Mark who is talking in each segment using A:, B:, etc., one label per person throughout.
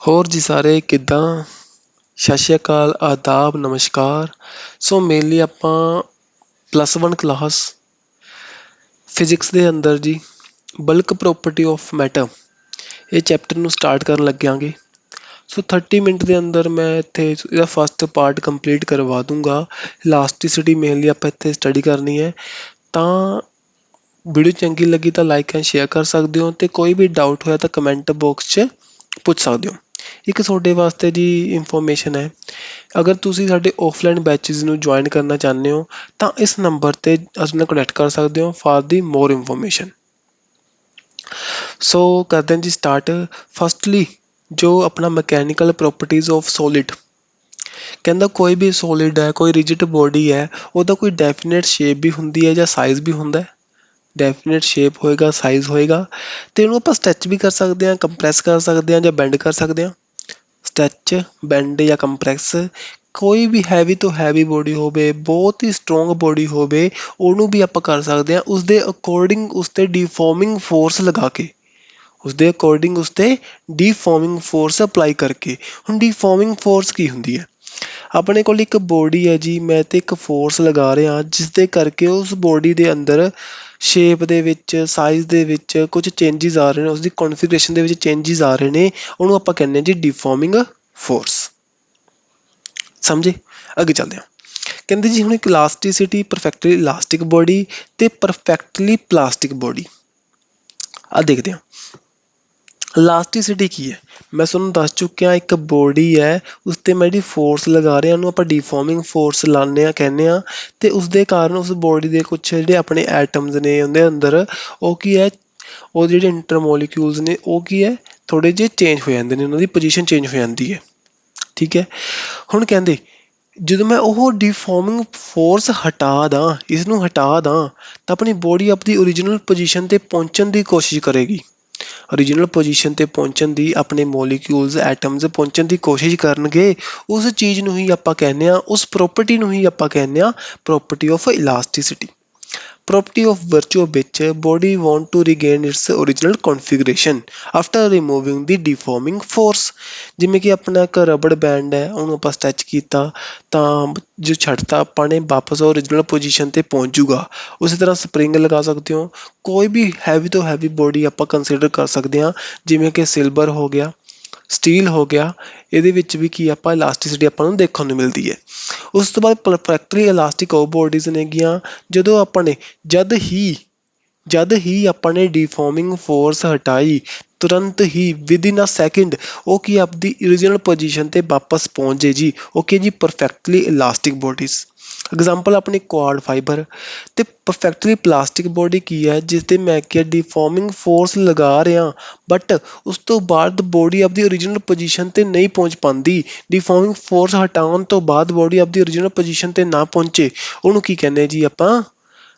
A: ਹੋਰ ਜੀ ਸਾਰੇ ਕਿੱਦਾਂ? ਸਤਿ ਸ਼੍ਰੀ ਅਕਾਲ, ਆਦਾਬ, ਨਮਸਕਾਰ। ਸੋ ਮੇਨਲੀ ਆਪਾਂ +1 ਕਲਾਸ ਫਿਜ਼ਿਕਸ ਦੇ ਅੰਦਰ ਜੀ ਬਲਕ ਪ੍ਰੋਪਰਟੀ ਆਫ ਮੈਟਰ ਇਹ ਚੈਪਟਰ ਨੂੰ ਸਟਾਰਟ ਕਰਨ ਲੱਗਿਆਂਗੇ। ਸੋ 30 ਮਿੰਟ ਦੇ ਅੰਦਰ ਮੈਂ ਇੱਥੇ ਇਹਦਾ ਫਸਟ ਪਾਰਟ ਕੰਪਲੀਟ ਕਰਵਾ ਦੂੰਗਾ। ਇਲਾਸਟੀਸਿਟੀ ਮੇਨਲੀ ਆਪਾਂ ਇੱਥੇ ਸਟੱਡੀ ਕਰਨੀ ਹੈ। ਤਾਂ ਵੀਡੀਓ ਚੰਗੀ ਲੱਗੀ ਤਾਂ ਲਾਈਕ ਐਂਡ ਸ਼ੇਅਰ ਕਰ ਸਕਦੇ ਹੋ, ਅਤੇ ਕੋਈ ਵੀ ਡਾਊਟ ਹੋਇਆ ਤਾਂ ਕਮੈਂਟ ਬਾਕਸ 'ਚ ਪੁੱਛ ਸਕਦੇ ਹੋ। ਇੱਕ ਤੁਹਾਡੇ ਵਾਸਤੇ ਜੀ ਇਨਫੋਰਮੇਸ਼ਨ ਹੈ, ਅਗਰ ਤੁਸੀਂ ਸਾਡੇ ਆਫਲਾਈਨ ਬੈਚਿਸ ਨੂੰ ਜੁਆਇਨ ਕਰਨਾ ਚਾਹੁੰਦੇ ਹੋ ਤਾਂ ਇਸ ਨੰਬਰ 'ਤੇ ਅਸੀਂ ਨਾਲ ਕਨੈਕਟ ਕਰ ਸਕਦੇ ਹੋ ਫਾਰ ਦੀ ਮੋਰ ਇਨਫੋਰਮੇਸ਼ਨ। ਸੋ ਕਰਦੇ ਹਾਂ ਜੀ ਸਟਾਰਟ। ਫਸਟਲੀ ਜੋ ਆਪਣਾ ਮਕੈਨੀਕਲ ਪ੍ਰੋਪਰਟੀਜ਼ ਆਫ ਸੋਲਿਡ ਕਹਿੰਦਾ, ਕੋਈ ਵੀ ਸੋਲਿਡ ਹੈ, ਕੋਈ ਰਿਜਿਡ ਬੋਡੀ ਹੈ, ਉਹਦਾ ਕੋਈ ਡੈਫੀਨੇਟ ਸ਼ੇਪ ਵੀ ਹੁੰਦੀ ਹੈ ਜਾਂ ਸਾਈਜ਼ ਵੀ ਹੁੰਦਾ। ਡੈਫੀਨੇਟ ਸ਼ੇਪ ਹੋਏਗਾ, ਸਾਈਜ਼ ਹੋਏਗਾ, ਅਤੇ ਉਹਨੂੰ ਆਪਾਂ ਸਟੈਚ ਵੀ ਕਰ ਸਕਦੇ ਹਾਂ, ਕੰਪਰੈਸ ਕਰ ਸਕਦੇ ਹਾਂ ਜਾਂ ਬੈਂਡ ਕਰ ਸਕਦੇ ਹਾਂ। ਸਟੈਚ, ਬੈਂਡ ਜਾਂ ਕੰਪਰੈਸ, ਕੋਈ ਵੀ ਹੈਵੀ ਤੋਂ ਹੈਵੀ ਬੋਡੀ ਹੋਵੇ, ਬਹੁਤ ਹੀ ਸਟਰੋਂਗ ਬੋਡੀ ਹੋਵੇ, ਉਹਨੂੰ ਵੀ ਆਪਾਂ ਕਰ ਸਕਦੇ ਹਾਂ ਉਸਦੇ ਅਕੋਰਡਿੰਗ ਉਸ 'ਤੇ ਡੀਫੋਰਮਿੰਗ ਫੋਰਸ ਲਗਾ ਕੇ, ਉਸਦੇ ਅਕੋਰਡਿੰਗ ਉਸ 'ਤੇ ਡੀਫੋਰਮਿੰਗ ਫੋਰਸ ਅਪਲਾਈ ਕਰਕੇ। ਹੁਣ ਡੀਫੋਰਮਿੰਗ ਫੋਰਸ ਕੀ ਹੁੰਦੀ ਹੈ? ਆਪਣੇ ਕੋਲ ਇੱਕ ਬੋਡੀ ਹੈ ਜੀ, ਮੈਂ ਤੇ ਇੱਕ ਫੋਰਸ ਲਗਾ ਰਿਹਾ ਜਿਸ ਦੇ ਕਰਕੇ ਉਸ ਬੋਡੀ ਦੇ ਅੰਦਰ ਸ਼ੇਪ ਦੇ ਵਿੱਚ, ਸਾਈਜ਼ ਦੇ ਵਿੱਚ ਕੁਝ ਚੇਂਜਿਸ ਆ ਰਹੇ ਨੇ, ਉਸਦੀ ਕੌਨਫੀਗਰੇਸ਼ਨ ਦੇ ਵਿੱਚ ਚੇਂਜਿਸ ਆ ਰਹੇ ਨੇ, ਉਹਨੂੰ ਆਪਾਂ ਕਹਿੰਦੇ ਹਾਂ ਜੀ ਡੀਫੋਰਮਿੰਗ ਫੋਰਸ। ਸਮਝੇ? ਅੱਗੇ ਚੱਲਦੇ ਹਾਂ। ਕਹਿੰਦੇ ਜੀ ਹੁਣ ਇੱਕ ਇਲਾਸਟੀਸਿਟੀ, ਪਰਫੈਕਟਲੀ ਇਲਾਸਟਿਕ ਬੋਡੀ ਤੇ ਪਰਫੈਕਟਲੀ ਪਲਾਸਟਿਕ ਬੋਡੀ। ਆਹ ਦੇਖਦੇ ਹਾਂ ਇਲਾਸਟੀਸਿਟੀ ਕੀ ਹੈ। ਮੈਂ ਤੁਹਾਨੂੰ ਦੱਸ ਚੁੱਕਿਆ, ਇੱਕ ਬੋਡੀ ਹੈ, ਉਸ 'ਤੇ ਮੈਂ ਜਿਹੜੀ ਫੋਰਸ ਲਗਾ ਰਿਹਾ ਉਹਨੂੰ ਆਪਾਂ ਡੀਫੋਰਮਿੰਗ ਫੋਰਸ ਲਾਉਂਦੇ ਹਾਂ, ਕਹਿੰਦੇ ਹਾਂ, ਅਤੇ ਉਸਦੇ ਕਾਰਨ ਉਸ ਬੋਡੀ ਦੇ ਕੁਛ ਜਿਹੜੇ ਆਪਣੇ ਐਟਮਸ ਨੇ ਉਹਦੇ ਅੰਦਰ ਉਹ ਕੀ ਹੈ, ਉਹ ਜਿਹੜੇ ਇੰਟਰਮੋਲੀਕਿਊਲਸ ਨੇ ਉਹ ਕੀ ਹੈ, ਥੋੜ੍ਹੇ ਜਿਹੇ ਚੇਂਜ ਹੋ ਜਾਂਦੇ ਨੇ, ਉਹਨਾਂ ਦੀ ਪੋਜੀਸ਼ਨ ਚੇਂਜ ਹੋ ਜਾਂਦੀ ਹੈ। ਠੀਕ ਹੈ। ਹੁਣ ਕਹਿੰਦੇ ਜਦੋਂ ਮੈਂ ਉਹ ਡੀਫੋਰਮਿੰਗ ਫੋਰਸ ਹਟਾ ਦਾਂ, ਇਸਨੂੰ ਹਟਾ ਦਾਂ, ਤਾਂ ਆਪਣੀ ਬੋਡੀ ਆਪਣੀ ਓਰੀਜਨਲ ਪੋਜੀਸ਼ਨ 'ਤੇ ਪਹੁੰਚਣ ਦੀ ਕੋਸ਼ਿਸ਼ ਕਰੇਗੀ। ਓਰੀਜਨਲ ਪੋਜੀਸ਼ਨ 'ਤੇ ਪਹੁੰਚਣ ਦੀ, ਆਪਣੇ ਮੋਲੀਕਿਊਲਸ, ਐਟਮਸ ਪਹੁੰਚਣ ਦੀ ਕੋਸ਼ਿਸ਼ ਕਰਨਗੇ। ਉਸ ਚੀਜ਼ ਨੂੰ ਹੀ ਆਪਾਂ ਕਹਿੰਦੇ ਹਾਂ, ਉਸ ਪ੍ਰੋਪਰਟੀ ਨੂੰ ਹੀ ਆਪਾਂ ਕਹਿੰਦੇ ਹਾਂ property of elasticity. Property of virtue which body want to regain its original configuration after removing the deforming force. ਜਿਵੇਂ ਕਿ ਆਪਣਾ ਇੱਕ ਰਬੜ ਬੈਂਡ ਹੈ, ਉਹਨੂੰ ਆਪਾਂ ਸਟੈਚ ਕੀਤਾ ਤਾਂ ਜੋ ਛੱਡਤਾ ਆਪਾਂ ਨੇ, ਵਾਪਸ ਓਰੀਜਨਲ ਪੋਜੀਸ਼ਨ 'ਤੇ ਪਹੁੰਚ ਜੂਗਾ। ਉਸੇ ਤਰ੍ਹਾਂ ਸਪਰਿੰਗ ਲਗਾ ਸਕਦੇ ਹੋ। ਕੋਈ ਵੀ ਹੈਵੀ ਤੋਂ ਹੈਵੀ ਬੋਡੀ ਆਪਾਂ ਕੰਸੀਡਰ ਕਰ ਸਕਦੇ ਹਾਂ, ਜਿਵੇਂ ਕਿ ਸਿਲਵਰ ਹੋ ਗਿਆ, ਸਟੀਲ ਹੋ ਗਿਆ, ਇਹਦੇ ਵਿੱਚ ਵੀ ਕੀ ਆਪਾਂ ਇਲਾਸਟੀਸਿਟੀ ਆਪਾਂ ਨੂੰ ਦੇਖਣ ਨੂੰ ਮਿਲਦੀ ਹੈ। ਉਸ ਤੋਂ ਬਾਅਦ ਪਰਫੈਕਟਲੀ ਇਲਾਸਟਿਕ ਉਹ ਬੋਡੀਜ਼ ਨੇਗੀਆਂ ਜਦੋਂ ਆਪਾਂ ਨੇ ਜਦ ਹੀ ਆਪਾਂ ਨੇ ਡੀਫੋਰਮਿੰਗ ਫੋਰਸ ਹਟਾਈ, ਤੁਰੰਤ ਹੀ ਵਿਦਇਨ ਅ ਸੈਕਿੰਡ ਉਹ ਕੀ ਆਪਦੀ ਓਰੀਜਨਲ ਪੋਜੀਸ਼ਨ 'ਤੇ ਵਾਪਸ ਪਹੁੰਚ ਜੇ ਜੀ। ਓਕੇ ਜੀ, ਪਰਫੈਕਟਲੀ ਇਲਾਸਟਿਕ ਬੋਡੀਜ਼। ਐਗਜ਼ਾਮਪਲ ਆਪਣੀ ਕੁਆਡ ਫਾਈਬਰ। ਅਤੇ ਪਰਫੈਕਟਲੀ ਪਲਾਸਟਿਕ ਬੋਡੀ ਕੀ ਹੈ, ਜਿਸ 'ਤੇ ਮੈਂ ਕਿਹਾ ਡੀਫੋਰਮਿੰਗ ਫੋਰਸ ਲਗਾ ਰਿਹਾ, ਬਟ ਉਸ ਤੋਂ ਬਾਅਦ ਬੋਡੀ ਆਪਦੀ ਓਰੀਜਨਲ ਪੋਜੀਸ਼ਨ 'ਤੇ ਨਹੀਂ ਪਹੁੰਚ ਪਾਉਂਦੀ। ਡੀਫੋਰਮਿੰਗ ਫੋਰਸ ਹਟਾਉਣ ਤੋਂ ਬਾਅਦ ਬੋਡੀ ਆਪਦੀ ਓਰੀਜਨਲ ਪੋਜੀਸ਼ਨ 'ਤੇ ਨਾ ਪਹੁੰਚੇ, ਉਹਨੂੰ ਕੀ ਕਹਿੰਦੇ ਜੀ ਆਪਾਂ?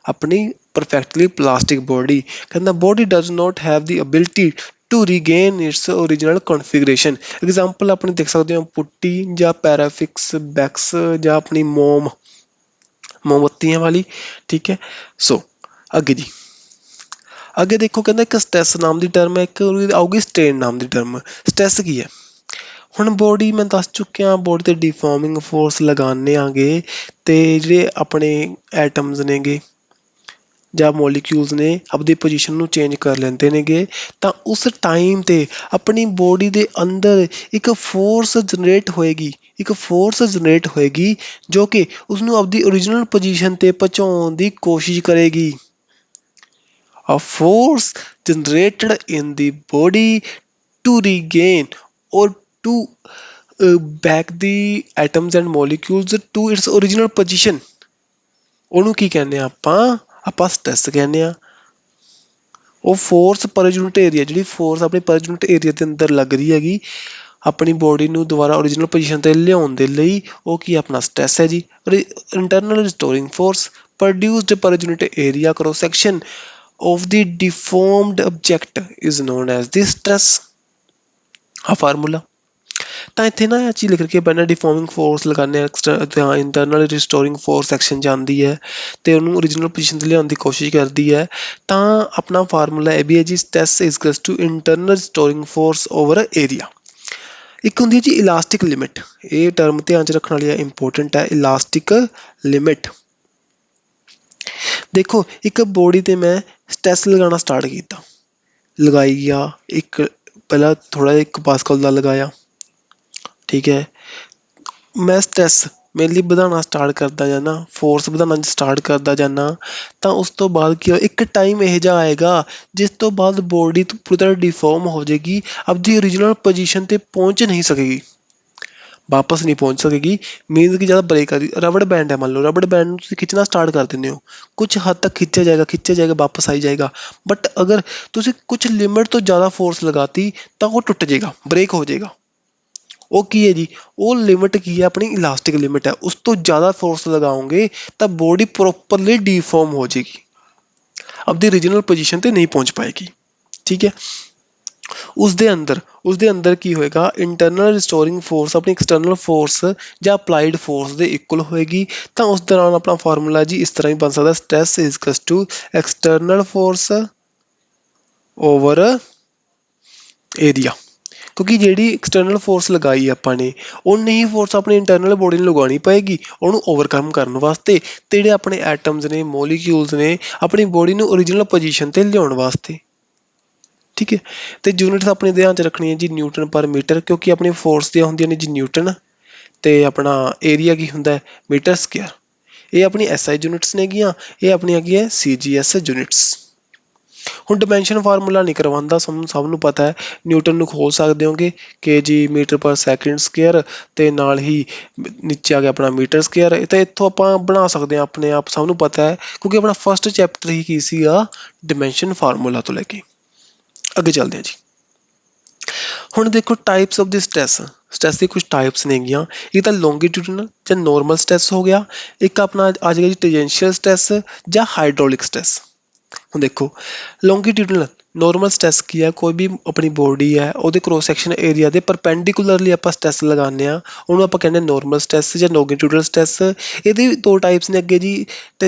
A: ਆਪਣੀ ਪਰਫੈਕਟਲੀ ਪਲਾਸਟਿਕ ਬੋਡੀ। ਕਹਿੰਦਾ body does not have the ability to regain its original configuration. Example ਆਪਣੇ ਦੇਖ ਸਕਦੇ ਹੋ ਪੁੱਟੀ ਜਾਂ ਪੈਰਾਫਿਕਸ ਬੈਕਸ ਜਾਂ ਆਪਣੀ ਮੋਮਬੱਤੀਆਂ ਵਾਲੀ। ਠੀਕ ਹੈ। ਸੋ ਅੱਗੇ ਜੀ, ਅੱਗੇ ਦੇਖੋ, ਕਹਿੰਦਾ ਇੱਕ ਸਟ੍ਰੈਸ ਨਾਮ ਦੀ ਟਰਮ ਹੈ, ਇੱਕ ਆਊਗੀ ਸਟ੍ਰੇਨ ਨਾਮ ਦੀ ਟਰਮ। ਸਟ੍ਰੈਸ ਕੀ ਹੈ? ਹੁਣ ਬੋਡੀ ਮੈਂ ਦੱਸ ਚੁੱਕਿਆ, ਬੋਡੀ 'ਤੇ ਡੀਫੋਰਮਿੰਗ ਫੋਰਸ ਲਗਾਉਂਦੇ ਆਂਗੇ ਅਤੇ ਜਿਹੜੇ ਆਪਣੇ ਐਟਮਸ ਨੇਗੇ ਜਾਂ ਮੋਲੀਕਿਊਲਸ ਨੇ ਆਪਦੀ ਪੋਜੀਸ਼ਨ ਨੂੰ ਚੇਂਜ ਕਰ ਲੈਂਦੇ ਨੇਗੇ, ਤਾਂ ਉਸ ਟਾਈਮ 'ਤੇ ਆਪਣੀ ਬੋਡੀ ਦੇ ਅੰਦਰ ਇੱਕ ਫੋਰਸ ਜਨਰੇਟ ਹੋਏਗੀ ਜੋ ਕਿ ਉਸਨੂੰ ਆਪਦੀ ਓਰੀਜਨਲ ਪੋਜੀਸ਼ਨ 'ਤੇ ਪਹੁੰਚਾਉਣ ਦੀ ਕੋਸ਼ਿਸ਼ ਕਰੇਗੀ। A force generated in the body to regain or to back the atoms and molecules to its original position, ਉਹਨੂੰ ਕੀ ਕਹਿੰਦੇ ਆ ਆਪਾਂ ਸਟ੍ਰੈਸ ਕਹਿੰਦੇ ਹਾਂ। ਉਹ ਫੋਰਸ ਪਰ ਯੂਨਿਟ ਏਰੀਆ, ਜਿਹੜੀ ਫੋਰਸ ਆਪਣੇ ਪਰ ਯੂਨਿਟ ਏਰੀਆ ਦੇ ਅੰਦਰ ਲੱਗ ਰਹੀ ਹੈਗੀ ਆਪਣੀ ਬੋਡੀ ਨੂੰ ਦੁਬਾਰਾ ਓਰੀਜਨਲ ਪੋਜੀਸ਼ਨ 'ਤੇ ਲਿਆਉਣ ਦੇ ਲਈ, ਉਹ ਕੀ ਆਪਣਾ ਸਟ੍ਰੈਸ ਹੈ ਜੀ। ਇੰਟਰਨਲ ਰਿਸਟੋਰਿੰਗ ਫੋਰਸ ਪ੍ਰੋਡਿਊਸਡ ਪਰ unit area cross section of the deformed object is known as the stress। ਆ ਫਾਰਮੂਲਾ ਤਾਂ ਇੱਥੇ ਨਾ ਇਹ ਚੀਜ਼ ਲਿਖ ਕੇ ਪਹਿਲਾਂ ਡੀਫੋਰਮਿੰਗ ਫੋਰਸ ਲਗਾਉਂਦੇ ਹਾਂ, ਇੰਟਰਨਲ ਰਿਸਟੋਰਿੰਗ ਫੋਰਸ ਸੈਕਸ਼ਨ ਜਾਂਦੀ ਹੈ ਅਤੇ ਉਹਨੂੰ ਓਰੀਜਨਲ ਪੋਜੀਸ਼ਨ 'ਤੇ ਲਿਆਉਣ ਦੀ ਕੋਸ਼ਿਸ਼ ਕਰਦੀ ਹੈ। ਤਾਂ ਆਪਣਾ ਫਾਰਮੂਲਾ ਇਹ ਵੀ ਹੈ ਜੀ, stress is equals to internal restoring force over area. ਇੱਕ ਹੁੰਦੀ ਹੈ ਜੀ ਇਲਾਸਟਿਕ ਲਿਮਿਟ। ਇਹ ਟਰਮ ਧਿਆਨ 'ਚ ਰੱਖਣ ਵਾਲੀ ਹੈ, ਇੰਪੋਰਟੈਂਟ ਹੈ, ਇਲਾਸਟਿਕ ਲਿਮਿਟ। ਦੇਖੋ ਇੱਕ ਬੋਡੀ 'ਤੇ ਮੈਂ ਸਟ੍ਰੈਸ ਲਗਾਉਣਾ ਸਟਾਰਟ ਕੀਤਾ, ਲਗਾਈ ਗਿਆ, ਇੱਕ ਪਹਿਲਾਂ ਥੋੜ੍ਹਾ ਜਿਹਾ 1 ਪਾਸਕਲ ਦਾ ਲਗਾਇਆ, ਠੀਕ ਹੈ। ਮੈਂ ਸਟ੍ਰੈਸ ਮੇਨਲੀ ਵਧਾਉਣਾ ਸਟਾਰਟ ਕਰਦਾ ਜਾਂਦਾ, ਫੋਰਸ ਵਧਾਉਣਾ ਸਟਾਰਟ ਕਰਦਾ ਜਾਂਦਾ, ਤਾਂ ਉਸ ਤੋਂ ਬਾਅਦ ਕੀ ਹੋਇਆ, ਇੱਕ ਟਾਈਮ ਇਹੋ ਜਿਹਾ ਆਏਗਾ ਜਿਸ ਤੋਂ ਬਾਅਦ ਬੋਡੀ ਪੂਰੀ ਤਰ੍ਹਾਂ ਡਿਫੋਰਮ ਹੋ ਜਾਏਗੀ, ਆਪਦੀ ਓਰੀਜਨਲ ਪੋਜੀਸ਼ਨ 'ਤੇ ਪਹੁੰਚ ਨਹੀਂ ਸਕੇਗੀ, ਵਾਪਸ ਨਹੀਂ ਪਹੁੰਚ ਸਕੇਗੀ। ਮੀਨਜ਼ ਕਿ ਜ਼ਿਆਦਾ ਬ੍ਰੇਕ ਕਰਦੀ, ਰਬੜ ਬੈਂਡ ਹੈ, ਮੰਨ ਲਓ ਰਬੜ ਬੈਂਡ ਨੂੰ ਤੁਸੀਂ ਖਿੱਚਣਾ ਸਟਾਰਟ ਕਰ ਦਿੰਦੇ ਹੋ, ਕੁਛ ਹੱਦ ਤੱਕ ਖਿੱਚਿਆ ਜਾਏਗਾ, ਵਾਪਸ ਆਈ ਜਾਏਗਾ। ਬਟ ਅਗਰ ਤੁਸੀਂ ਕੁਛ ਲਿਮਿਟ ਤੋਂ ਜ਼ਿਆਦਾ ਫੋਰਸ ਲਗਾਤੀ ਤਾਂ ਉਹ ਟੁੱਟ ਜਾਏਗਾ, ਬ੍ਰੇਕ ਹੋ ਜਾਏਗਾ। ਉਹ ਕੀ ਹੈ ਜੀ, ਉਹ ਲਿਮਿਟ ਕੀ ਹੈ, ਆਪਣੀ ਇਲਾਸਟਿਕ ਲਿਮਿਟ ਹੈ। ਉਸ ਤੋਂ ਜ਼ਿਆਦਾ ਫੋਰਸ ਲਗਾਓਗੇ ਤਾਂ ਬੋਡੀ ਪ੍ਰੋਪਰਲੀ ਡੀਫੋਰਮ ਹੋ ਜਾਏਗੀ, ਆਪਦੀ ਓਰੀਜਨਲ ਪੋਜੀਸ਼ਨ 'ਤੇ ਨਹੀਂ ਪਹੁੰਚ ਪਾਏਗੀ, ਠੀਕ ਹੈ। ਉਸਦੇ ਅੰਦਰ ਕੀ ਹੋਏਗਾ, ਇੰਟਰਨਲ ਰਿਸਟੋਰਿੰਗ ਫੋਰਸ ਆਪਣੀ ਐਕਸਟਰਨਲ ਫੋਰਸ ਜਾਂ ਅਪਲਾਈਡ ਫੋਰਸ ਦੇ ਇਕੁਅਲ ਹੋਏਗੀ। ਤਾਂ ਉਸ ਦੌਰਾਨ ਆਪਣਾ ਫਾਰਮੂਲਾ ਜੀ ਇਸ ਤਰ੍ਹਾਂ ਹੀ ਬਣ ਸਕਦਾ, stress is equal to external force over area. ਕਿਉਂਕਿ ਜਿਹੜੀ ਐਕਸਟਰਨਲ ਫੋਰਸ ਲਗਾਈ ਆਪਾਂ ਨੇ, ਉਨੀ ਹੀ ਫੋਰਸ ਆਪਣੀ ਇੰਟਰਨਲ ਬੋਡੀ ਨੂੰ ਲਗਾਉਣੀ ਪਏਗੀ ਉਹਨੂੰ ਓਵਰਕਮ ਕਰਨ ਵਾਸਤੇ, ਤੇ ਜਿਹੜੇ ਆਪਣੇ ਐਟਮਸ ਨੇ, ਮੋਲੀਕਿਊਲਸ ਨੇ, ਆਪਣੀ ਬੋਡੀ ਨੂੰ ਓਰੀਜਨਲ ਪੋਜੀਸ਼ਨ 'ਤੇ ਲਿਆਉਣ ਵਾਸਤੇ, ਠੀਕ ਹੈ। ਅਤੇ ਯੂਨਿਟਸ ਆਪਣੇ ਧਿਆਨ 'ਚ ਰੱਖਣੀ ਹੈ ਜੀ, ਨਿਊਟਨ ਪਰ ਮੀਟਰ, ਕਿਉਂਕਿ ਆਪਣੀ ਫੋਰਸ ਦੀਆਂ ਹੁੰਦੀਆਂ ਨੇ ਜੀ ਨਿਊਟਨ, ਅਤੇ ਆਪਣਾ ਏਰੀਆ ਕੀ ਹੁੰਦਾ, ਮੀਟਰ ਸਕੁਅਰ। ਇਹ ਆਪਣੀ SI ਯੂਨਿਟਸ ਨੇਗੀਆਂ, ਇਹ ਆਪਣੀ ਹੈਗੀ ਹੈ CGS ਯੂਨਿਟਸ। ਹੁਣ ਡਿਮੈਂਸ਼ਨ ਫਾਰਮੂਲਾ ਨਹੀਂ ਕਰਵਾਉਂਦਾ, ਸਭ ਨੂੰ ਪਤਾ ਹੈ, ਨਿਊਟਨ ਨੂੰ ਖੋਲ ਸਕਦੇ ਹੋਗੇ ਕਿ ਜੀ ਮੀਟਰ ਪਰ ਸੈਕਿੰਡ ਸਕੁਅਰ, ਅਤੇ ਨਾਲ ਹੀ ਨੀਚੇ ਆ ਗਿਆ ਆਪਣਾ ਮੀਟਰ ਸਕੁਅਰ। ਤਾਂ ਇੱਥੋਂ ਆਪਾਂ ਬਣਾ ਸਕਦੇ ਹਾਂ ਆਪਣੇ ਆਪ, ਸਭ ਨੂੰ ਪਤਾ ਹੈ, ਕਿਉਂਕਿ ਆਪਣਾ ਫਸਟ ਚੈਪਟਰ ਹੀ ਕੀ ਸੀਗਾ, ਡਿਮੈਂਸ਼ਨ ਫਾਰਮੂਲਾ ਤੋਂ ਲੈ ਕੇ। ਅੱਗੇ ਚੱਲਦੇ ਹਾਂ ਜੀ। ਹੁਣ ਦੇਖੋ ਟਾਈਪਸ ਆਫ ਦੀ ਸਟ੍ਰੈਸ ਦੀ ਕੁਛ ਟਾਈਪਸ ਨੇਗੀਆਂ। ਇਹ ਤਾਂ ਲੌਂਗੀਟਿਊਡਨਲ ਜਾਂ ਨੋਰਮਲ ਸਟ੍ਰੈਸ ਹੋ ਗਿਆ, ਇੱਕ ਆਪਣਾ ਆ ਜਾਏਗਾ ਜੀ ਟੈਂਜੈਂਸ਼ੀਅਲ ਸਟ੍ਰੈਸ ਜਾਂ ਹਾਈਡ੍ਰੋਲਿਕ ਸਟ੍ਰੈਸ। ਹੁਣ ਦੇਖੋ ਲੌਂਗੀਟਿਊਡਨਲ ਨੋਰਮਲ ਸਟ੍ਰੈਸ ਕੀ ਹੈ, ਕੋਈ ਵੀ ਆਪਣੀ ਬੋਡੀ ਹੈ ਉਹਦੇ ਕ੍ਰੋਸ ਸੈਕਸ਼ਨ ਏਰੀਆ ਦੇ ਪਰਪੈਂਡੀਕੂਲਰਲੀ ਆਪਾਂ ਸਟ੍ਰੈਸ ਲਗਾਉਂਦੇ ਹਾਂ, ਉਹਨੂੰ ਆਪਾਂ ਕਹਿੰਦੇ ਨੋਰਮਲ ਸਟ੍ਰੈਸ ਜਾਂ ਲੌਂਗੀਟਿਊਡਨਲ ਸਟ੍ਰੈਸ। ਇਹਦੇ 2 ਟਾਈਪਸ ਨੇ ਅੱਗੇ ਜੀ,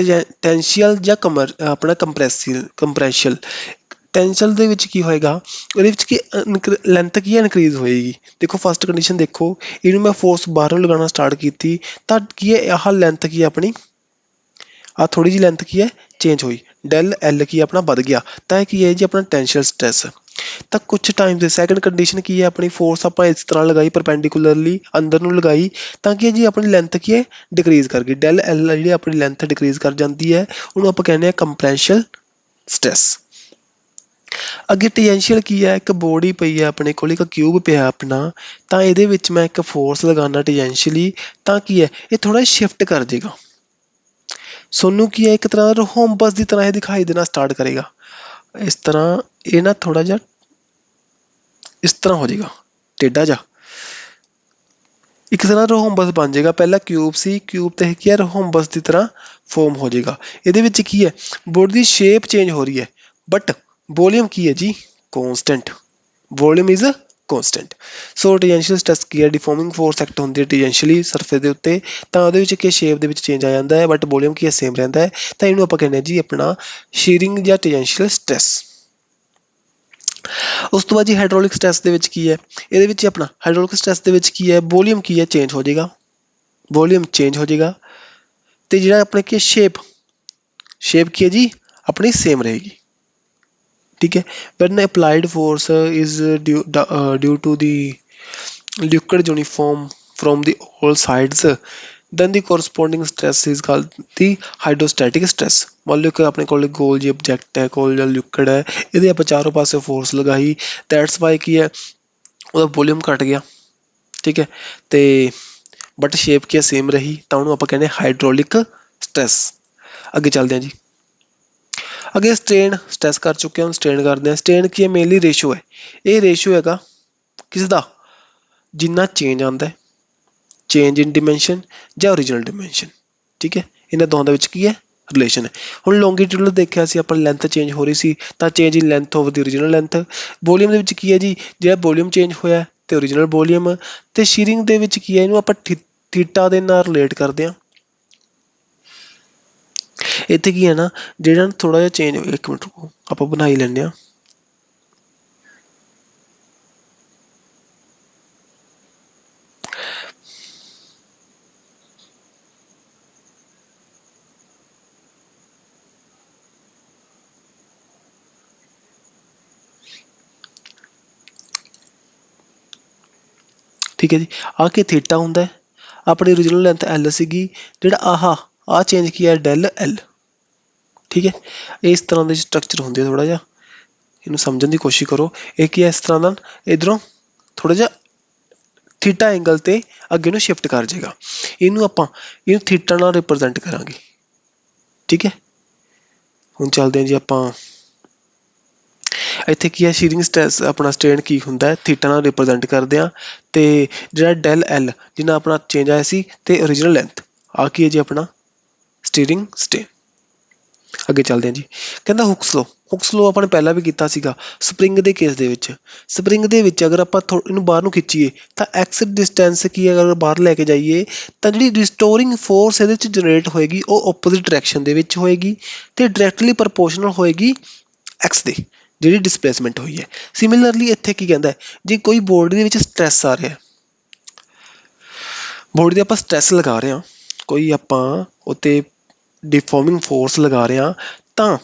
A: ਟੈਂਸ਼ੀਅਲ ਜਾਂ ਆਪਣਾ ਕੰਪਰੈਸ਼ੀਅਲ। ਟੈਂਸ਼ੀਅਲ ਦੇ ਵਿੱਚ ਕੀ ਹੋਏਗਾ, ਉਹਦੇ ਵਿੱਚ ਕੀ ਲੈਂਥ ਕੀ ਹੈ, ਇਨਕਰੀਜ਼ ਹੋਏਗੀ। ਦੇਖੋ ਫਸਟ ਕੰਡੀਸ਼ਨ ਦੇਖੋ, ਇਹਨੂੰ ਮੈਂ ਫੋਰਸ ਬਾਹਰੋਂ ਲਗਾਉਣਾ ਸਟਾਰਟ ਕੀਤੀ ਤਾਂ ਕੀ ਹੈ, ਆਹ ਲੈਂਥ ਕੀ ਹੈ ਆਪਣੀ, ਆਹ ਥੋੜ੍ਹੀ ਜਿਹੀ ਲੈਂਥ ਕੀ ਹੈ ਚੇਂਜ ਹੋਈ, ਡੈਲ ਐਲ ਕੀ ਆਪਣਾ ਵੱਧ ਗਿਆ, ਤਾਂ ਇਹ ਕੀ ਹੈ ਜੀ ਆਪਣਾ ਟੈਂਸ਼ੀਅਲ ਸਟ੍ਰੈਸ। ਤਾਂ ਕੁਛ ਟਾਈਮ ਦੇ ਸੈਕਿੰਡ ਕੰਡੀਸ਼ਨ ਕੀ ਹੈ, ਆਪਣੀ ਫੋਰਸ ਆਪਾਂ ਇਸ ਤਰ੍ਹਾਂ ਲਗਾਈ ਪਰਪੈਂਡੀਕੂਲਰਲੀ ਅੰਦਰ ਨੂੰ ਲਗਾਈ, ਤਾਂ ਕੀ ਹੈ ਜੀ ਆਪਣੀ ਲੈਂਥ ਕੀ ਹੈ ਡਿਕਰੀਜ਼ ਕਰ ਗਈ, ਡੈਲ ਐਲ ਜਿਹੜੀ ਆਪਣੀ ਲੈਂਥ ਡਿਕਰੀਜ਼ ਕਰ ਜਾਂਦੀ ਹੈ, ਉਹਨੂੰ ਆਪਾਂ ਕਹਿੰਦੇ ਹਾਂ ਕੰਪਰੈਂਸ਼ੀਅਲ ਸਟ੍ਰੈਸ। ਅੱਗੇ ਟੈਂਜੈਂਸ਼ੀਅਲ ਕੀ ਹੈ, ਇੱਕ ਬੋਡੀ ਪਈ ਹੈ ਆਪਣੇ ਕੋਲ, ਇੱਕ ਕਿਊਬ ਪਿਆ ਆਪਣਾ, ਤਾਂ ਇਹਦੇ ਵਿੱਚ ਮੈਂ ਇੱਕ ਫੋਰਸ ਲਗਾਉਣਾ ਟੈਂਜੈਂਸ਼ੀਅਲੀ, ਤਾਂ ਕੀ ਹੈ ਇਹ ਥੋੜ੍ਹਾ ਸ਼ਿਫਟ ਕਰ ਜਾਏਗਾ, ਸੋਨੂੰ ਕੀ ਹੈ ਇੱਕ ਤਰ੍ਹਾਂ ਦਾ ਰੋਹੰਬਸ ਦੀ ਤਰ੍ਹਾਂ ਇਹ ਦਿਖਾਈ ਦੇਣਾ ਸਟਾਰਟ ਕਰੇਗਾ। ਇਸ ਤਰ੍ਹਾਂ ਇਹ ਨਾ ਥੋੜ੍ਹਾ ਜਿਹਾ ਇਸ ਤਰ੍ਹਾਂ ਹੋ ਜਾਏਗਾ, ਟੇਢਾ ਜਿਹਾ, ਇੱਕ ਤਰ੍ਹਾਂ ਰੋਹੰਬਸ ਬਣ ਜਾਏਗਾ। ਪਹਿਲਾਂ ਕਿਊਬ ਸੀ, ਕਿਊਬ ਤੇ ਕੀ ਹੈ ਰੋਹੰਬਸ ਦੀ ਤਰ੍ਹਾਂ ਫੋਰਮ ਹੋ ਜਾਏਗਾ। ਇਹਦੇ ਵਿੱਚ ਕੀ ਹੈ, ਬੋਡੀ ਦੀ ਸ਼ੇਪ ਚੇਂਜ ਹੋ ਰਹੀ ਹੈ, ਬਟ ਵੋਲੀਅਮ ਕੀ ਹੈ ਜੀ ਕੌਨਸਟੈਂਟ, ਵੋਲੀਅਮ ਇਜ਼ ਕੌਨਸਟੈਂਟ। ਸੋ ਟੈਂਜੈਂਸ਼ੀਅਲ ਸਟ੍ਰੈਸ ਕੀ ਹੈ, ਡਿਫੋਰਮਿੰਗ ਫੋਰਸ ਐਕਟ ਹੁੰਦੀ ਹੈ ਟੈਂਜੈਂਸ਼ੀਅਲੀ ਸਰਫੇਸ ਦੇ ਉੱਤੇ, ਤਾਂ ਉਹਦੇ ਵਿੱਚ ਕੀ ਸ਼ੇਪ ਦੇ ਵਿੱਚ ਚੇਂਜ ਆ ਜਾਂਦਾ ਹੈ, ਬਟ ਵੋਲੀਅਮ ਕੀ ਹੈ ਸੇਮ ਰਹਿੰਦਾ ਹੈ। ਤਾਂ ਇਹਨੂੰ ਆਪਾਂ ਕਹਿੰਦੇ ਹਾਂ ਜੀ ਆਪਣਾ ਸ਼ੀਅਰਿੰਗ ਜਾਂ ਟੈਂਜੈਂਸ਼ੀਅਲ ਸਟ੍ਰੈਸ। ਉਸ ਤੋਂ ਬਾਅਦ ਜੀ ਹਾਈਡ੍ਰੋਲਿਕ ਸਟ੍ਰੈਸ ਦੇ ਵਿੱਚ ਕੀ ਹੈ, ਇਹਦੇ ਵਿੱਚ ਆਪਣਾ ਹਾਈਡ੍ਰੋਲਿਕ ਸਟ੍ਰੈਸ ਦੇ ਵਿੱਚ ਕੀ ਹੈ, ਵੋਲੀਅਮ ਕੀ ਹੈ ਚੇਂਜ ਹੋ ਜਾਏਗਾ, ਵੋਲੀਅਮ ਚੇਂਜ ਹੋ ਜਾਏਗਾ, ਅਤੇ ਜਿਹੜਾ ਆਪਣੇ ਕੀ ਸ਼ੇਪ ਕੀ ਹੈ ਜੀ ਆਪਣੀ ਸੇਮ ਰਹੇਗੀ, ਠੀਕ ਹੈ। When applied force is due to the liquid uniform from the all sides, then the corresponding stress is called the hydrostatic stress। ਮੰਨ ਲਓ ਕਿ ਆਪਣੇ ਕੋਲ ਗੋਲ ਜਿਹੀ ਆਬਜੈਕਟ ਹੈ, ਕੋਲ ਜਾਂ ਲਿਕੁਇਡ ਹੈ, ਇਹਦੇ ਆਪਾਂ ਚਾਰੋਂ ਪਾਸੇ ਫੋਰਸ ਲਗਾਈ, ਦੈਟਸ ਵਾਈ ਕੀ ਹੈ ਉਹਦਾ ਵੋਲੀਅਮ ਘੱਟ ਗਿਆ, ਠੀਕ ਹੈ, ਅਤੇ ਬਟ ਸ਼ੇਪ ਕੀ ਹੈ ਸੇਮ ਰਹੀ, ਤਾਂ ਉਹਨੂੰ ਆਪਾਂ ਕਹਿੰਦੇ ਹਾਈਡ੍ਰੋਲਿਕ ਸਟ੍ਰੈਸ। ਅੱਗੇ ਚੱਲਦੇ ਹਾਂ ਜੀ। ਅੱਗੇ ਸਟ੍ਰੇਨ ਸਟ੍ਰੈਸ ਕਰ ਚੁੱਕੇ ਹਾਂ, ਹੁਣ ਸਟ੍ਰੇਨ ਕਰਦੇ ਹਾਂ। ਸਟ੍ਰੇਨ ਕੀ ਹੈ, ਮੇਨਲੀ ਰੇਸ਼ੋ ਹੈ, ਇਹ ਰੇਸ਼ੋ ਹੈਗਾ ਕਿਸ ਦਾ, ਜਿੰਨਾ ਚੇਂਜ ਆਉਂਦਾ, ਚੇਂਜ ਇਨ ਡਿਮੈਂਸ਼ਨ ਜਾਂ ਓਰੀਜਨਲ ਡਿਮੈਂਸ਼ਨ, ਠੀਕ ਹੈ। ਇਹਨਾਂ ਦੋਹਾਂ ਦੇ ਵਿੱਚ ਕੀ ਹੈ ਰਿਲੇਸ਼ਨ ਹੈ। ਹੁਣ ਲੌਂਗੀਟਿਊਡਨਲ ਦੇਖਿਆ ਸੀ ਆਪਾਂ, ਲੈਂਥ ਚੇਂਜ ਹੋ ਰਹੀ ਸੀ, ਤਾਂ change in length of the original length. Volume ਦੇ ਵਿੱਚ ਕੀ ਹੈ ਜੀ, ਜਿਹੜਾ ਵੋਲੀਅਮ ਚੇਂਜ ਹੋਇਆ ਅਤੇ ਓਰੀਜਨਲ ਵੋਲੀਅਮ। ਅਤੇ ਸ਼ੀਅਰਿੰਗ ਦੇ ਵਿੱਚ ਕੀ ਹੈ, ਇਹਨੂੰ ਆਪਾਂ ਥੀਟਾ ਦੇ ਨਾਲ ਰਿਲੇਟ ਕਰਦੇ ਹਾਂ। ਇੱਥੇ ਕੀ ਹੈ ਨਾ, ਜਿਹੜਾ ਥੋੜ੍ਹਾ ਜਿਹਾ ਚੇਂਜ, ਇੱਕ ਮਿੰਟ ਰੁਕੋ ਆਪਾਂ ਬਣਾ ਹੀ ਲੈਂਦੇ ਹਾਂ। ठीक है जी। आ के थीटा ਹੁੰਦਾ ਹੈ, ਆਪਣੀ ओरिजिनल ਲੈਂਥ L ਸੀਗੀ, ਜਿਹੜਾ ਆਹ ਚੇਂਜ ਕੀ ਹੈ ਡੈਲ L। ਠੀਕ ਹੈ, ਇਸ ਤਰ੍ਹਾਂ ਦੇ ਸਟਰਕਚਰ ਹੁੰਦੇ ਆ। ਥੋੜ੍ਹਾ ਜਿਹਾ ਇਹਨੂੰ ਸਮਝਣ ਦੀ ਕੋਸ਼ਿਸ਼ ਕਰੋ। ਇਹ ਕੀ ਹੈ, ਇਸ ਤਰ੍ਹਾਂ ਨਾਲ ਇੱਧਰੋਂ ਥੋੜ੍ਹਾ ਜਿਹਾ ਥੀਟਾ ਐਂਗਲ 'ਤੇ ਅੱਗੇ ਨੂੰ ਸ਼ਿਫਟ ਕਰ ਜਾਏਗਾ। ਇਹਨੂੰ ਥੀਟਾ ਨਾਲ ਰਿਪਰਜੈਂਟ ਕਰਾਂਗੇ। ਠੀਕ ਹੈ, ਹੁਣ ਚੱਲਦੇ ਹਾਂ ਜੀ ਆਪਾਂ ਇੱਥੇ ਕੀ ਹੈ, ਸ਼ੀਅਰਿੰਗ ਸਟ੍ਰੈਸ ਆਪਣਾ ਸਟ੍ਰੇਨ ਕੀ ਹੁੰਦਾ ਹੈ, ਥੀਟਾ ਨਾਲ ਰਿਪਰਜੈਂਟ ਕਰਦੇ ਹਾਂ। ਅਤੇ ਜਿਹੜਾ ਡੈਲ ਐਲ ਜਿੰਨਾ ਆਪਣਾ ਚੇਂਜ ਆਇਆ ਸੀ, ਅਤੇ ਓਰੀਜਨਲ ਲੈਂਥ ਆਹ ਕੀ ਹੈ ਜੀ ਆਪਣਾ ਸਟੀਅਰਿੰਗ ਸਟ੍ਰੇਨ। ਅੱਗੇ ਚੱਲਦੇ ਹਾਂ ਜੀ। ਕਹਿੰਦਾ ਹੁਕਸ ਲੋ ਆਪਾਂ ਨੇ ਪਹਿਲਾਂ ਵੀ ਕੀਤਾ ਸੀਗਾ ਸਪਰਿੰਗ ਦੇ ਕੇਸ ਦੇ ਵਿੱਚ। ਸਪਰਿੰਗ ਦੇ ਵਿੱਚ ਅਗਰ ਆਪਾਂ ਇਹਨੂੰ ਬਾਹਰ ਨੂੰ ਖਿੱਚੀਏ ਤਾਂ ਐਕਸ ਡਿਸਟੈਂਸ ਕੀ ਹੈ, ਅਗਰ ਬਾਹਰ ਲੈ ਕੇ ਜਾਈਏ ਤਾਂ ਜਿਹੜੀ ਰਿਸਟੋਰਿੰਗ ਫੋਰਸ ਇਹਦੇ 'ਚ ਜਨਰੇਟ ਹੋਏਗੀ ਉਹ ਓਪੋਜ਼ਿਟ ਡਾਇਰੈਕਸ਼ਨ ਦੇ ਵਿੱਚ ਹੋਏਗੀ ਅਤੇ ਡਾਇਰੈਕਟਲੀ ਪ੍ਰਪੋਰਸ਼ਨਲ ਹੋਏਗੀ ਐਕਸ ਦੇ, ਜਿਹੜੀ ਡਿਸਪਲੇਸਮੈਂਟ ਹੋਈ ਹੈ। ਸਿਮਿਲਰਲੀ ਇੱਥੇ ਕੀ ਕਹਿੰਦਾ, ਜੇ ਕੋਈ ਬੋਡੀ ਦੇ ਵਿੱਚ ਸਟਰੈਸ ਆ ਰਿਹਾ, ਬੋਡੀ 'ਤੇ ਆਪਾਂ ਸਟਰੈਸ ਲਗਾ ਰਹੇ ਹਾਂ, ਕੋਈ ਆਪਾਂ ਉੱਤੇ ਡਿਫੋਰਮਿੰਗ ਫੋਰਸ ਲਗਾ ਰਹੇ ਹਾਂ, ਤਾਂ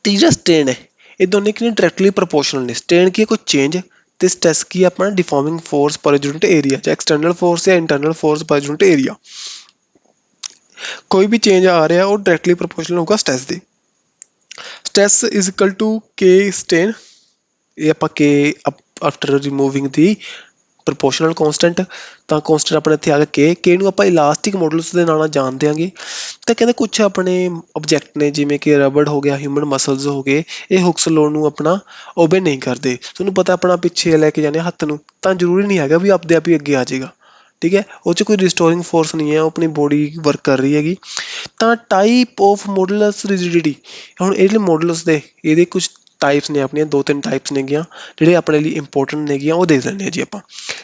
A: ਜਿਹੜਾ ਸਟ੍ਰੇਨ ਹੈ ਇਹ ਦੋਨੇ ਕੀ ਨੇ ਡਾਇਰੈਕਟਲੀ ਪ੍ਰਪੋਰਸ਼ਨਲ ਨੇ। ਸਟ੍ਰੇਨ ਕੀ ਹੈ ਕੋਈ ਚੇਂਜ, ਅਤੇ ਸਟਰੈਸ ਕੀ ਹੈ ਆਪਣਾ ਡਿਫੋਰਮਿੰਗ ਫੋਰਸ ਪਰ ਯੂਨਿਟ ਏਰੀਆ, ਜਾਂ ਐਕਸਟਰਨਲ ਫੋਰਸ ਜਾਂ ਇੰਟਰਨਲ ਫੋਰਸ ਪਰ ਯੂਨਿਟ ਏਰੀਆ। ਕੋਈ ਵੀ ਚੇਂਜ ਆ ਰਿਹਾ ਉਹ ਡਾਇਰੈਕਟਲੀ ਪ੍ਰਪੋਰਸ਼ਨਲ ਹੋਊਗਾ ਸਟਰੈਸ ਦੇ। Stress is equal to K strain, ਇਹ ਆਪਾਂ ਕੇ ਆਫਟਰ ਰਿਮੂਵਿੰਗ ਦੀ ਪ੍ਰਪੋਰਸ਼ਨਲ ਕੌਂਸਟੈਂਟ, ਤਾਂ ਕੌਂਸਟੈਂਟ ਆਪਣੇ ਇੱਥੇ ਆ ਗਿਆ ਕੇ ਨੂੰ ਆਪਾਂ ਇਲਾਸਟਿਕ ਮੋਡੂਲਸ ਦੇ ਨਾਲ ਜਾਣ ਦਿਆਂਗੇ। ਤਾਂ ਕਹਿੰਦੇ ਕੁਛ ਆਪਣੇ ਆਬਜੈਕਟ ਨੇ ਜਿਵੇਂ ਕਿ ਰਬੜ ਹੋ ਗਿਆ, ਹਿਊਮਨ ਮਸਲਸ ਹੋ ਗਏ, ਇਹ ਹੁਕਸ ਲੋ ਨੂੰ ਆਪਣਾ ਓਬੇ ਨਹੀਂ ਕਰਦੇ। ਤੁਹਾਨੂੰ ਪਤਾ ਆਪਣਾ ਪਿੱਛੇ ਲੈ ਕੇ ਜਾਂਦੇ ਹੱਥ ਨੂੰ, ਤਾਂ ਜ਼ਰੂਰੀ ਨਹੀਂ ਹੈਗਾ ਵੀ ਆਪਦੇ ਆਪ ਹੀ ਅੱਗੇ ਆ ਜਾਏਗਾ। ਠੀਕ ਹੈ, ਉਹ 'ਚ ਕੋਈ ਰਿਸਟੋਰਿੰਗ ਫੋਰਸ ਨਹੀਂ ਹੈ, ਉਹ ਆਪਣੀ ਬੋਡੀ ਵਰਕ ਕਰ ਰਹੀ ਹੈਗੀ। ਤਾਂ ਟਾਈਪ ਆਫ ਮੋਡੂਲਸ ਰਿਜਿਡਿਟੀ, ਹੁਣ ਇਹ ਜਿਹੜੇ ਮੋਡੂਲਸ ਦੇ ਇਹਦੇ ਕੁਛ ਟਾਈਪਸ ਨੇ, ਆਪਣੀਆਂ 2-3 ਟਾਈਪਸ ਨੇਗੀਆਂ ਜਿਹੜੇ ਆਪਣੇ ਲਈ ਇੰਪੋਰਟੈਂਟ ਨੇਗੀਆਂ, ਉਹ ਦੇਖ ਲੈਂਦੇ ਹਾਂ ਜੀ ਆਪਾਂ।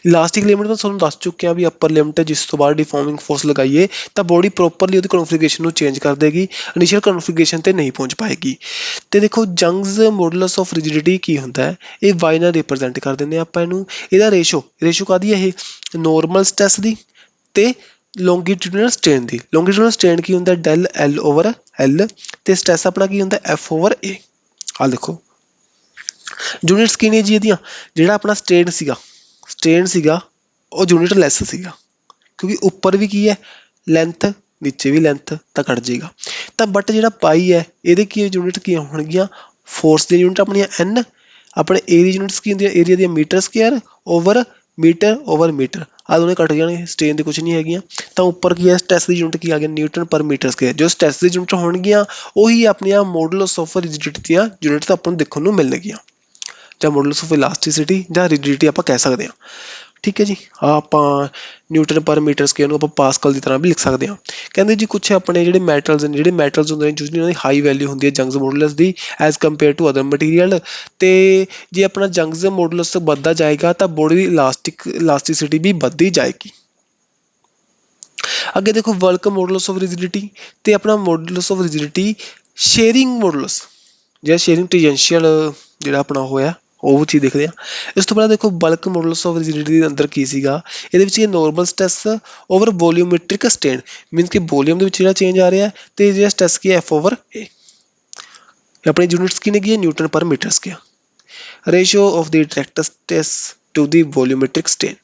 A: ਇਲਾਸਟਿਕ ਲਿਮਿਟ ਤਾਂ ਤੁਹਾਨੂੰ ਦੱਸ ਚੁੱਕੇ ਹਾਂ ਵੀ ਅਪਰ ਲਿਮਿਟ ਜਿਸ ਤੋਂ ਬਾਅਦ ਡਿਫੋਰਮਿੰਗ ਫੋਰਸ ਲਗਾਈਏ ਤਾਂ ਬੋਡੀ ਪ੍ਰੋਪਰਲੀ ਉਹਦੀ ਕਨਫੀਗਰੇਸ਼ਨ ਨੂੰ ਚੇਂਜ ਕਰ ਦੇਗੀ, ਇਨੀਸ਼ੀਅਲ ਕਨਫੀਗਰੇਸ਼ਨ 'ਤੇ ਨਹੀਂ ਪਹੁੰਚ ਪਾਏਗੀ। ਅਤੇ ਦੇਖੋ ਯੰਗਜ਼ ਮੋਡੂਲਸ ਆਫ ਰਿਜਿਡਿਟੀ ਕੀ ਹੁੰਦਾ ਹੈ, ਇਹ ਵਾਈ ਨਾਲ ਰਿਪਰਜੈਂਟ ਕਰ ਦਿੰਦੇ ਹਾਂ ਆਪਾਂ ਇਹਨੂੰ। ਇਹਦਾ ਰੇਸ਼ੋ ਕਾਹਦੀ ਹੈ, ਇਹ ਨੋਰਮਲ ਸਟਰੈਸ ਦੀ ਅਤੇ ਲੌਂਗੀਟਿਊਡਨਲ ਸਟ੍ਰੇਨ ਦੀ। ਲੌਂਗੀਟਿਊਡਨਲ ਸਟ੍ਰੇਨ ਕੀ ਹੁੰਦਾ ਡੈਲ ਐਲ ਓਵਰ ਐਲ, ਅਤੇ ਸਟਰੈਸ ਆਪਣਾ ਕੀ ਹੁੰਦਾ ਐਫ ਓਵਰ ਏ। ਆਹ ਦੇਖੋ ਯੂਨਿਟਸ ਕੀ ਨੇ ਜੀ ਇਹਦੀਆਂ, ਜਿਹੜਾ ਆਪਣਾ ਸਟ੍ਰੇਨ ਸੀਗਾ ਉਹ ਯੂਨਿਟ ਲੈਸ ਸੀਗਾ, ਕਿਉਂਕਿ ਉੱਪਰ ਵੀ ਕੀ ਹੈ ਲੈਂਥ, ਨੀਚੇ ਵੀ ਲੈਂਥ, ਤਾਂ ਕੱਟ ਜਾਏਗਾ। ਤਾਂ ਬਟ ਜਿਹੜਾ ਪਾਈ ਹੈ ਇਹਦੇ ਕੀ ਯੂਨਿਟ ਕੀ ਹੋਣਗੀਆਂ, ਫੋਰਸ ਦੀਆਂ ਯੂਨਿਟ ਆਪਣੀਆਂ ਐਨ, ਆਪਣੇ ਏ ਦੀ ਯੂਨਿਟਸ ਕੀ ਹੁੰਦੀਆਂ, ਏਰੀਆ ਦੀਆਂ ਮੀਟਰ ਸਕੁਏਅਰ ਓਵਰ ਮੀਟਰ, ਆਹ ਦੋਨੇ ਕੱਟ ਜਾਣਗੇ, ਸਟ੍ਰੇਨ ਦੀ ਕੁਛ ਨਹੀਂ ਹੈਗੀਆਂ। ਤਾਂ ਉੱਪਰ ਕੀ ਹੈ ਸਟਰੈਸ ਦੀ ਯੂਨਿਟ ਕੀ ਆ ਗਿਆ ਨਿਊਟਨ ਪਰ ਮੀਟਰ ਸਕੁਏਅਰ। ਜੋ ਸਟਰੈਸ ਦੀ ਯੂਨਿਟ ਹੋਣਗੀਆਂ ਉਹੀ ਆਪਣੀਆਂ ਮੋਡੂਲਸ ਆਫ ਰਿਜਿਡਿਟੀ ਦੀਆਂ ਯੂਨਿਟਸ ਆਪਾਂ ਨੂੰ ਦੇਖਣ ਨੂੰ ਮਿਲਣਗੀਆਂ, ਜਾਂ ਮੋਡੂਲਸ ਆਫ ਇਲਾਸਟੀਸਿਟੀ ਜਾਂ ਰਿਜਿਡਿਟੀ ਆਪਾਂ ਕਹਿ ਸਕਦੇ ਹਾਂ। ਠੀਕ ਹੈ ਜੀ, ਆਪਾਂ ਨਿਊਟਨ ਪਰ ਮੀਟਰ ਸਕੁਏਅਰ ਨੂੰ ਆਪਾਂ ਪਾਸਕਲ ਦੀ ਤਰ੍ਹਾਂ ਵੀ ਲਿਖ ਸਕਦੇ ਹਾਂ। ਕਹਿੰਦੇ ਜੀ ਕੁਛ ਆਪਣੇ ਜਿਹੜੇ ਮੈਟਲਸ ਹੁੰਦੇ ਨੇ ਯੂਜਲੀ ਉਹਨਾਂ ਦੀ ਹਾਈ ਵੈਲਿਊ ਹੁੰਦੀ ਹੈ ਯੰਗਜ਼ ਮੋਡੂਲਸ ਦੀ as compare to other material. ਅਤੇ ਜੇ ਆਪਣਾ ਯੰਗਜ਼ ਮੋਡੂਲਸ ਵੱਧਦਾ ਜਾਏਗਾ ਤਾਂ ਬੋਡੀ ਦੀ ਇਲਾਸਟਿਸਿਟੀ ਵੀ ਵੱਧਦੀ ਜਾਏਗੀ। ਅੱਗੇ ਦੇਖੋ ਵਰਕ ਮੋਡੂਲਸ ਆਫ ਰਿਜਿਡਿਟੀ, ਅਤੇ ਆਪਣਾ ਮੋਡੂਲਸ ਆਫ ਰਿਜਿਡਿਟੀ ਸ਼ੇਅਰਿੰਗ ਮੋਡੂਲਸ, ਜਿਹੜਾ ਸ਼ੇਅਰਿੰਗ ਟੈਂਜੈਂਸ਼ੀਅਲ ਜਿਹੜਾ ਆਪਣਾ ਹੋਇਆ ਉਹ ਚੀਜ਼ ਦੇਖਦੇ ਹਾਂ। ਇਸ ਤੋਂ ਬਾਅਦ ਦੇਖੋ ਬਲਕ ਮੋਡੂਲਸ ਆਫ ਰਿਜਿਡਿਟੀ ਦੇ ਅੰਦਰ ਕੀ ਸੀਗਾ, ਇਹਦੇ ਵਿੱਚ ਇਹ normal stress over volumetric strain, means ਕਿ ਵੋਲੀਅਮ ਦੇ ਵਿੱਚ ਜਿਹੜਾ ਚੇਂਜ ਆ ਰਿਹਾ, ਅਤੇ ਜਿਹੜਾ ਸਟਰੈਸ ਕੀ ਹੈ ਐਫ ਓਵਰ ਏ। ਆਪਣੀ ਯੂਨਿਟਸ ਕੀ ਨੇ newton per metre square. Ratio of the direct stress to the volumetric strain.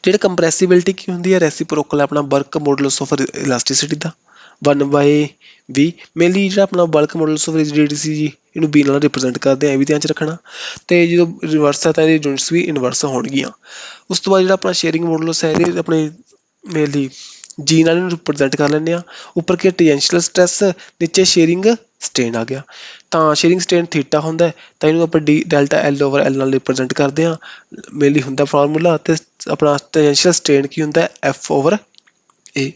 A: ਜਿਹੜੇ ਕੰਪਰੈਸਿਬਿਲਿਟੀ ਕੀ ਹੁੰਦੀ ਹੈ, ਰੈਸੀਪਰੋਕਲ ਆਪਣਾ ਵਰਕ ਮੋਡੂਲਸ ਆਫ ਇਲਾਸਟਿਸਿਟੀ ਦਾ 1/v। ਮੇਨਲੀ ਜਿਹੜਾ ਆਪਣਾ ਬਲਕ ਮੋਡੂਲਸ ਆਫ ਰਿਜਿਡਿਟੀ ਸੀ ਜੀ, ਇਹਨੂੰ ਬੀ ਨਾਲ ਰਿਪਰਜੈਂਟ ਕਰਦੇ ਆ, ਇਹ ਵੀ ਧਿਆਨ 'ਚ ਰੱਖਣਾ। ਅਤੇ ਜਦੋਂ ਰਿਵਰਸ ਹੈ ਤਾਂ ਇਹਦੀ ਯੂਨਿਟਸ ਵੀ ਇਨਵਰਸ ਹੋਣਗੀਆਂ। ਉਸ ਤੋਂ ਬਾਅਦ ਜਿਹੜਾ ਆਪਣਾ ਸ਼ੇਅਰਿੰਗ ਮੋਡੂਲਸ ਹੈ ਇਹਦੇ ਆਪਣੇ ਮੇਨਲੀ ਜੀ ਨਾਲ ਇਹਨੂੰ ਰਿਪਰਜੈਂਟ ਕਰ ਲੈਂਦੇ ਹਾਂ। ਉੱਪਰ ਕੀ ਟੈਂਜੈਂਸ਼ੀਅਲ ਸਟਰੈਸ, ਨੀਚੇ ਸ਼ੇਅਰਿੰਗ ਸਟ੍ਰੇਨ ਆ ਗਿਆ। ਤਾਂ ਸ਼ੇਅਰਿੰਗ ਸਟ੍ਰੇਨ ਥੀਟਾ ਹੁੰਦਾ, ਤਾਂ ਇਹਨੂੰ ਆਪਾਂ ਡੈਲਟਾ ਐਲ ਓਵਰ ਐਲ ਨਾਲ ਰਿਪਰਜੈਂਟ ਕਰਦੇ ਹਾਂ, ਮੇਨਲੀ ਹੁੰਦਾ ਫਾਰਮੂਲਾ। ਅਤੇ ਆਪਣਾ ਟੈਂਜੈਂਸ਼ੀਅਲ ਸਟ੍ਰੇਨ ਕੀ ਹੁੰਦਾ ਐਫ ਓਵਰ ਏ।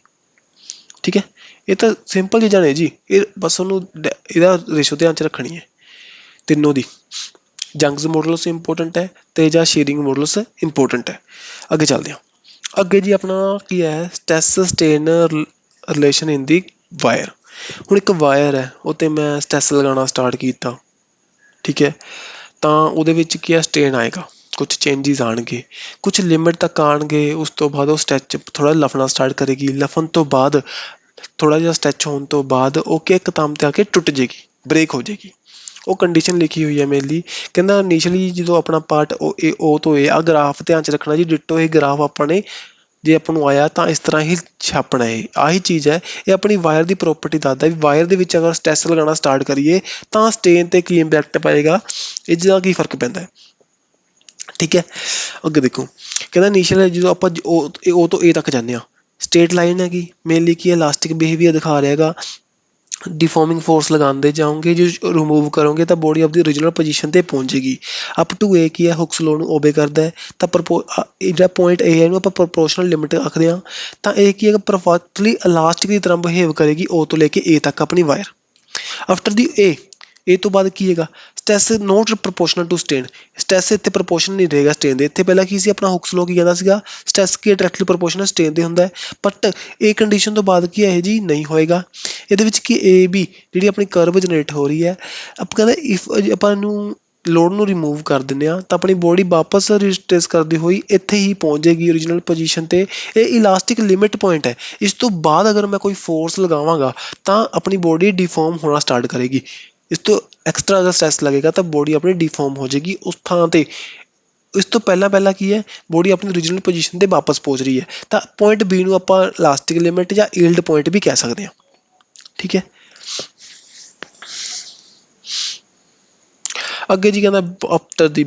A: ਠੀਕ ਹੈ, ਇਹ ਤਾਂ ਸਿੰਪਲ ਚੀਜ਼ਾਂ ਨੇ ਜੀ, ਇਹ ਬਸ ਉਹਨੂੰ ਇਹਦਾ ਰੇਸ਼ੋ ਧਿਆਨ 'ਚ ਰੱਖਣੀ ਹੈ ਤਿੰਨੋਂ ਦੀ। ਯੰਗਜ਼ ਮੋਡੂਲਸ ਇੰਪੋਰਟੈਂਟ ਹੈ ਅਤੇ ਜਾਂ ਸ਼ੇਅਰਿੰਗ ਮੋਡੂਲਸ ਇੰਪੋਰਟੈਂਟ ਹੈ। ਅੱਗੇ ਚੱਲਦੇ ਹਾਂ। ਅੱਗੇ ਜੀ ਆਪਣਾ ਕੀ ਹੈ ਸਟਰੈਸ ਸਟ੍ਰੇਨ ਰਿਲੇਸ਼ਨ ਇਨ ਦੀ ਵਾਇਰ। ਹੁਣ ਇੱਕ ਵਾਇਰ ਹੈ ਉਹ 'ਤੇ ਮੈਂ ਸਟਰੈਸ ਲਗਾਉਣਾ ਸਟਾਰਟ ਕੀਤਾ, ਠੀਕ ਹੈ, ਤਾਂ ਉਹਦੇ ਵਿੱਚ ਕੀ ਹੈ ਸਟ੍ਰੇਨ ਆਏਗਾ, ਕੁਛ ਚੇਂਜਿਸ ਆਉਣਗੇ, ਕੁਛ ਲਿਮਿਟ ਤੱਕ ਆਉਣਗੇ। ਉਸ ਤੋਂ ਬਾਅਦ ਉਹ ਸਟ੍ਰੈਚ ਥੋੜ੍ਹਾ ਲਫਣਾ ਸਟਾਰਟ ਕਰੇਗੀ, ਲਫਣ ਤੋਂ ਬਾਅਦ ਥੋੜ੍ਹਾ ਜਿਹਾ ਸਟ੍ਰੈਚ ਹੋਣ ਤੋਂ ਬਾਅਦ ਉਹ ਕਿ ਇੱਕ ਦਮ 'ਤੇ ਆ ਕੇ ਟੁੱਟ ਜਾਏਗੀ, ਬ੍ਰੇਕ ਹੋ ਜਾਏਗੀ। ਉਹ ਕੰਡੀਸ਼ਨ ਲਿਖੀ ਹੋਈ ਹੈ ਮੇਨਲੀ। ਕਹਿੰਦਾ ਇਨੀਸ਼ੀਅਲੀ ਜਦੋਂ ਆਪਣਾ ਪਾਰਟ O ਤੋਂ A ਆ, ਗ੍ਰਾਫ ਧਿਆਨ 'ਚ ਰੱਖਣਾ ਜੀ, ਡਿਟੋ ਇਹ ਗ੍ਰਾਫ ਆਪਾਂ ਨੇ ਜੇ ਆਪਾਂ ਨੂੰ ਆਇਆ ਤਾਂ ਇਸ ਤਰ੍ਹਾਂ ਹੀ ਛਾਪਣਾ ਹੈ। ਆਹੀ ਚੀਜ਼ ਹੈ, ਇਹ ਆਪਣੀ ਵਾਇਰ ਦੀ ਪ੍ਰੋਪਰਟੀ ਦੱਸਦਾ ਵੀ ਵਾਇਰ ਦੇ ਵਿੱਚ ਅਗਰ ਸਟ੍ਰੈਸ ਲਗਾਉਣਾ ਸਟਾਰਟ ਕਰੀਏ ਤਾਂ ਸਟੇਨ 'ਤੇ ਕੀ ਇੰਪੈਕਟ ਪਏਗਾ, ਇਹਦਾ ਕੀ ਫਰਕ ਪੈਂਦਾ ਹੈ। ਠੀਕ ਹੈ, ਅੱਗੇ ਦੇਖੋ ਕਹਿੰਦਾ ਇਨੀਸ਼ੀਅਲ ਜਦੋਂ ਆਪਾਂ O ਤੋਂ A ਤੱਕ ਜਾਂਦੇ ਹਾਂ, ਸਟੇਟ ਲਾਈਨ ਹੈਗੀ ਮੇਨਲੀ ਕੀ ਇਲਾਸਟਿਕ ਬਿਹੇਵੀਅਰ ਦਿਖਾ ਰਿਹਾ ਹੈਗਾ। ਡਿਫੋਰਮਿੰਗ ਫੋਰਸ ਲਗਾਉਂਦੇ ਜਾਓਗੇ, ਜੋ ਰਿਮੂਵ ਕਰੋਗੇ ਤਾਂ ਬੋਡੀ ਆਪਦੀ ਓਰੀਜਨਲ ਪੋਜੀਸ਼ਨ 'ਤੇ ਪਹੁੰਚ ਜਾਏਗੀ। ਅਪ ਟੂ A ਕੀ ਹੈ, ਹੁਕਸ ਲੋਅ ਨੂੰ ਓਬੇ ਕਰਦਾ ਹੈ। ਤਾਂ ਜਿਹੜਾ ਪੁਆਇੰਟ A ਹੈ ਇਹਨੂੰ ਆਪਾਂ ਪ੍ਰਪੋਰਸ਼ਨਲ ਲਿਮਿਟ ਆਖਦੇ ਹਾਂ। ਤਾਂ ਇਹ ਕੀ ਹੈ, ਪਰਫੈਕਟਲੀ ਇਲਾਸਟਿਕ ਦੀ ਤਰ੍ਹਾਂ ਬਿਹੇਵ ਕਰੇਗੀ O ਤੋਂ ਲੈ ਕੇ A ਤੱਕ ਆਪਣੀ ਵਾਇਰ। ਆਫਟਰ ਦੀ A ਤੋਂ ਬਾਅਦ ਕੀ ਹੈਗਾ, stress not proportional to strain. Stress ਇੱਥੇ ਪ੍ਰਪੋਰਸ਼ਨਲ ਨਹੀਂ ਰਹੇਗਾ ਸਟੇਨ ਦੇ। ਇੱਥੇ ਪਹਿਲਾਂ ਕੀ ਸੀ ਆਪਣਾ ਹੁਕਸ ਲੋਅ ਕੀ ਕਹਿੰਦਾ ਸੀਗਾ, ਸਟ੍ਰੈਸ ਕੀ ਡਾਇਰੈਕਟਲੀ ਪ੍ਰਪੋਰਸ਼ਨਲ ਸਟੇਨ ਦੇ ਹੁੰਦਾ ਹੈ। ਬਟ ਇਹ ਕੰਡੀਸ਼ਨ ਤੋਂ ਬਾਅਦ ਕੀ ਇਹ ਜੀ ਨਹੀਂ ਹੋਏਗਾ। ਇਹਦੇ ਵਿੱਚ ਕੀ AB ਜਿਹੜੀ ਆਪਣੀ ਕਰਵ ਜਨਰੇਟ ਹੋ ਰਹੀ ਹੈ, ਆਪਾਂ ਕਹਿੰਦਾ ਇਫ ਆਪਾਂ ਇਹਨੂੰ ਲੋਡ ਨੂੰ ਰਿਮੂਵ ਕਰ ਦਿੰਦੇ ਹਾਂ ਤਾਂ ਆਪਣੀ ਬੋਡੀ ਵਾਪਸ ਰਿਟਰੇਸ ਕਰਦੀ ਹੋਈ ਇੱਥੇ ਹੀ ਪਹੁੰਚ ਜਾਏਗੀ ਓਰੀਜਨਲ ਪੋਜੀਸ਼ਨ 'ਤੇ। ਇਹ ਇਲਾਸਟਿਕ ਲਿਮਿਟ ਪੁਆਇੰਟ ਹੈ। ਇਸ ਤੋਂ ਬਾਅਦ ਅਗਰ ਮੈਂ ਕੋਈ ਫੋਰਸ ਲਗਾਵਾਂਗਾ ਤਾਂ ਆਪਣੀ ਬੋਡੀ ਡਿਫੋਰਮ ਹੋਣਾ ਸਟਾਰਟ ਕਰੇਗੀ। ਇਸ ਤੋਂ ਐਕਸਟਰਾ ਅਗਰ ਸਟ੍ਰੈਸ ਲੱਗੇਗਾ ਤਾਂ ਬੋਡੀ ਆਪਣੀ ਡਿਫੋਰਮ ਹੋ ਜਾਏਗੀ ਉਸ ਥਾਂ 'ਤੇ। ਇਸ ਤੋਂ ਪਹਿਲਾਂ ਕੀ ਹੈ, ਬੋਡੀ ਆਪਣੀ ਓਰੀਜਨਲ ਪੋਜੀਸ਼ਨ 'ਤੇ ਵਾਪਸ ਪਹੁੰਚ ਰਹੀ ਹੈ। ਤਾਂ ਪੁਆਇੰਟ B ਨੂੰ ਆਪਾਂ ਇਲਾਸਟਿਕ ਲਿਮਿਟ ਜਾਂ ਈਲਡ ਪੁਆਇੰਟ ਵੀ ਕਹਿ ਸਕਦੇ ਹਾਂ। ਠੀਕ ਹੈ, ਅੱਗੇ ਜੀ ਕਹਿੰਦਾ ਆਫਟਰ ਦੀ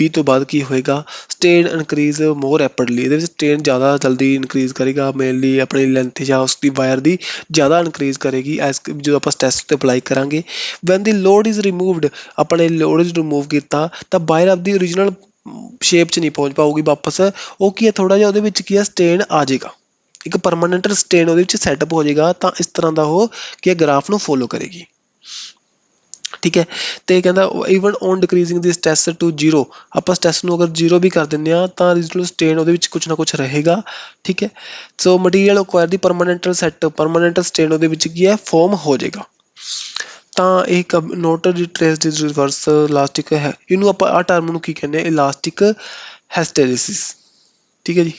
A: B ਤੋਂ ਬਾਅਦ ਕੀ ਹੋਏਗਾ, ਸਟੇਨ ਇਨਕਰੀਜ਼ ਮੋਰ ਰੈਪਿਡਲੀ। ਇਹਦੇ ਵਿੱਚ ਸਟੇਨ ਜ਼ਿਆਦਾ ਜਲਦੀ ਇਨਕਰੀਜ਼ ਕਰੇਗਾ, ਮੇਨਲੀ ਆਪਣੀ ਲੈਂਥ ਜਾਂ ਉਸਦੀ ਵਾਇਰ ਦੀ ਜ਼ਿਆਦਾ ਇਨਕਰੀਜ਼ ਕਰੇਗੀ ਐਸ ਜਦੋਂ ਆਪਾਂ ਸਟ੍ਰੈਸ 'ਤੇ ਅਪਲਾਈ ਕਰਾਂਗੇ। Van the load is removed, ਆਪਣੇ ਲੋਡ ਰਿਮੂਵ ਕੀਤਾ ਤਾਂ ਵਾਇਰ ਆਪਦੀ ਓਰੀਜਨਲ ਸ਼ੇਪ 'ਚ ਨਹੀਂ ਪਹੁੰਚ ਪਾਊਗੀ ਵਾਪਸ। ਉਹ ਕੀ ਹੈ, ਥੋੜ੍ਹਾ ਜਿਹਾ ਉਹਦੇ ਵਿੱਚ ਕੀ ਹੈ ਸਟੇਨ ਆ ਜਾਏਗਾ, ਇੱਕ ਪਰਮਾਨੈਂਟ ਸਟੇਨ ਉਹਦੇ ਵਿੱਚ ਸੈਟਅਪ ਹੋ ਜਾਏਗਾ। ਤਾਂ ਇਸ ਤਰ੍ਹਾਂ ਦਾ ਉਹ ਕੀ ਗ੍ਰਾਫ ਨੂੰ ਫੋਲੋ ਕਰੇਗੀ। ਠੀਕ ਹੈ, ਤੇ ਕਹਿੰਦਾ even on ਡਿਕਰੀਜ਼ਿੰਗ the stress two zero, ਆਪਾਂ ਸਟ੍ਰੈਸ ਨੂੰ ਅਗਰ ਜ਼ੀਰੋ ਵੀ ਕਰ ਦਿੰਦੇ ਹਾਂ ਤਾਂ ਰੀਜਨਲ ਸਟੇਨ ਉਹਦੇ ਵਿੱਚ ਕੁਛ ਨਾ ਕੁਛ ਰਹੇਗਾ। ਠੀਕ ਹੈ, ਸੋ ਮਟੀਰੀਅਲ ਅਕਵਾਇਰ ਦੀ ਪਰਮਾਨੈਂਟ ਸਟੇਨ ਉਹਦੇ ਵਿੱਚ ਕੀ ਹੈ ਫੋਰਮ ਹੋ ਜਾਏਗਾ। ਤਾਂ ਇਹ ਨੋਟ ਟ੍ਰੇਸ ਰਿਵਰਸ ਇਲਾਸਟਿਕ ਹੈ, ਇਹਨੂੰ ਆਪਾਂ ਆਹ ਟਰਮ ਨੂੰ ਕੀ ਕਹਿੰਦੇ ਹਾਂ, ਇਲਾਸਟਿਕ ਹੈਸਟੇਰਿਸਿਸ। ਠੀਕ ਹੈ ਜੀ,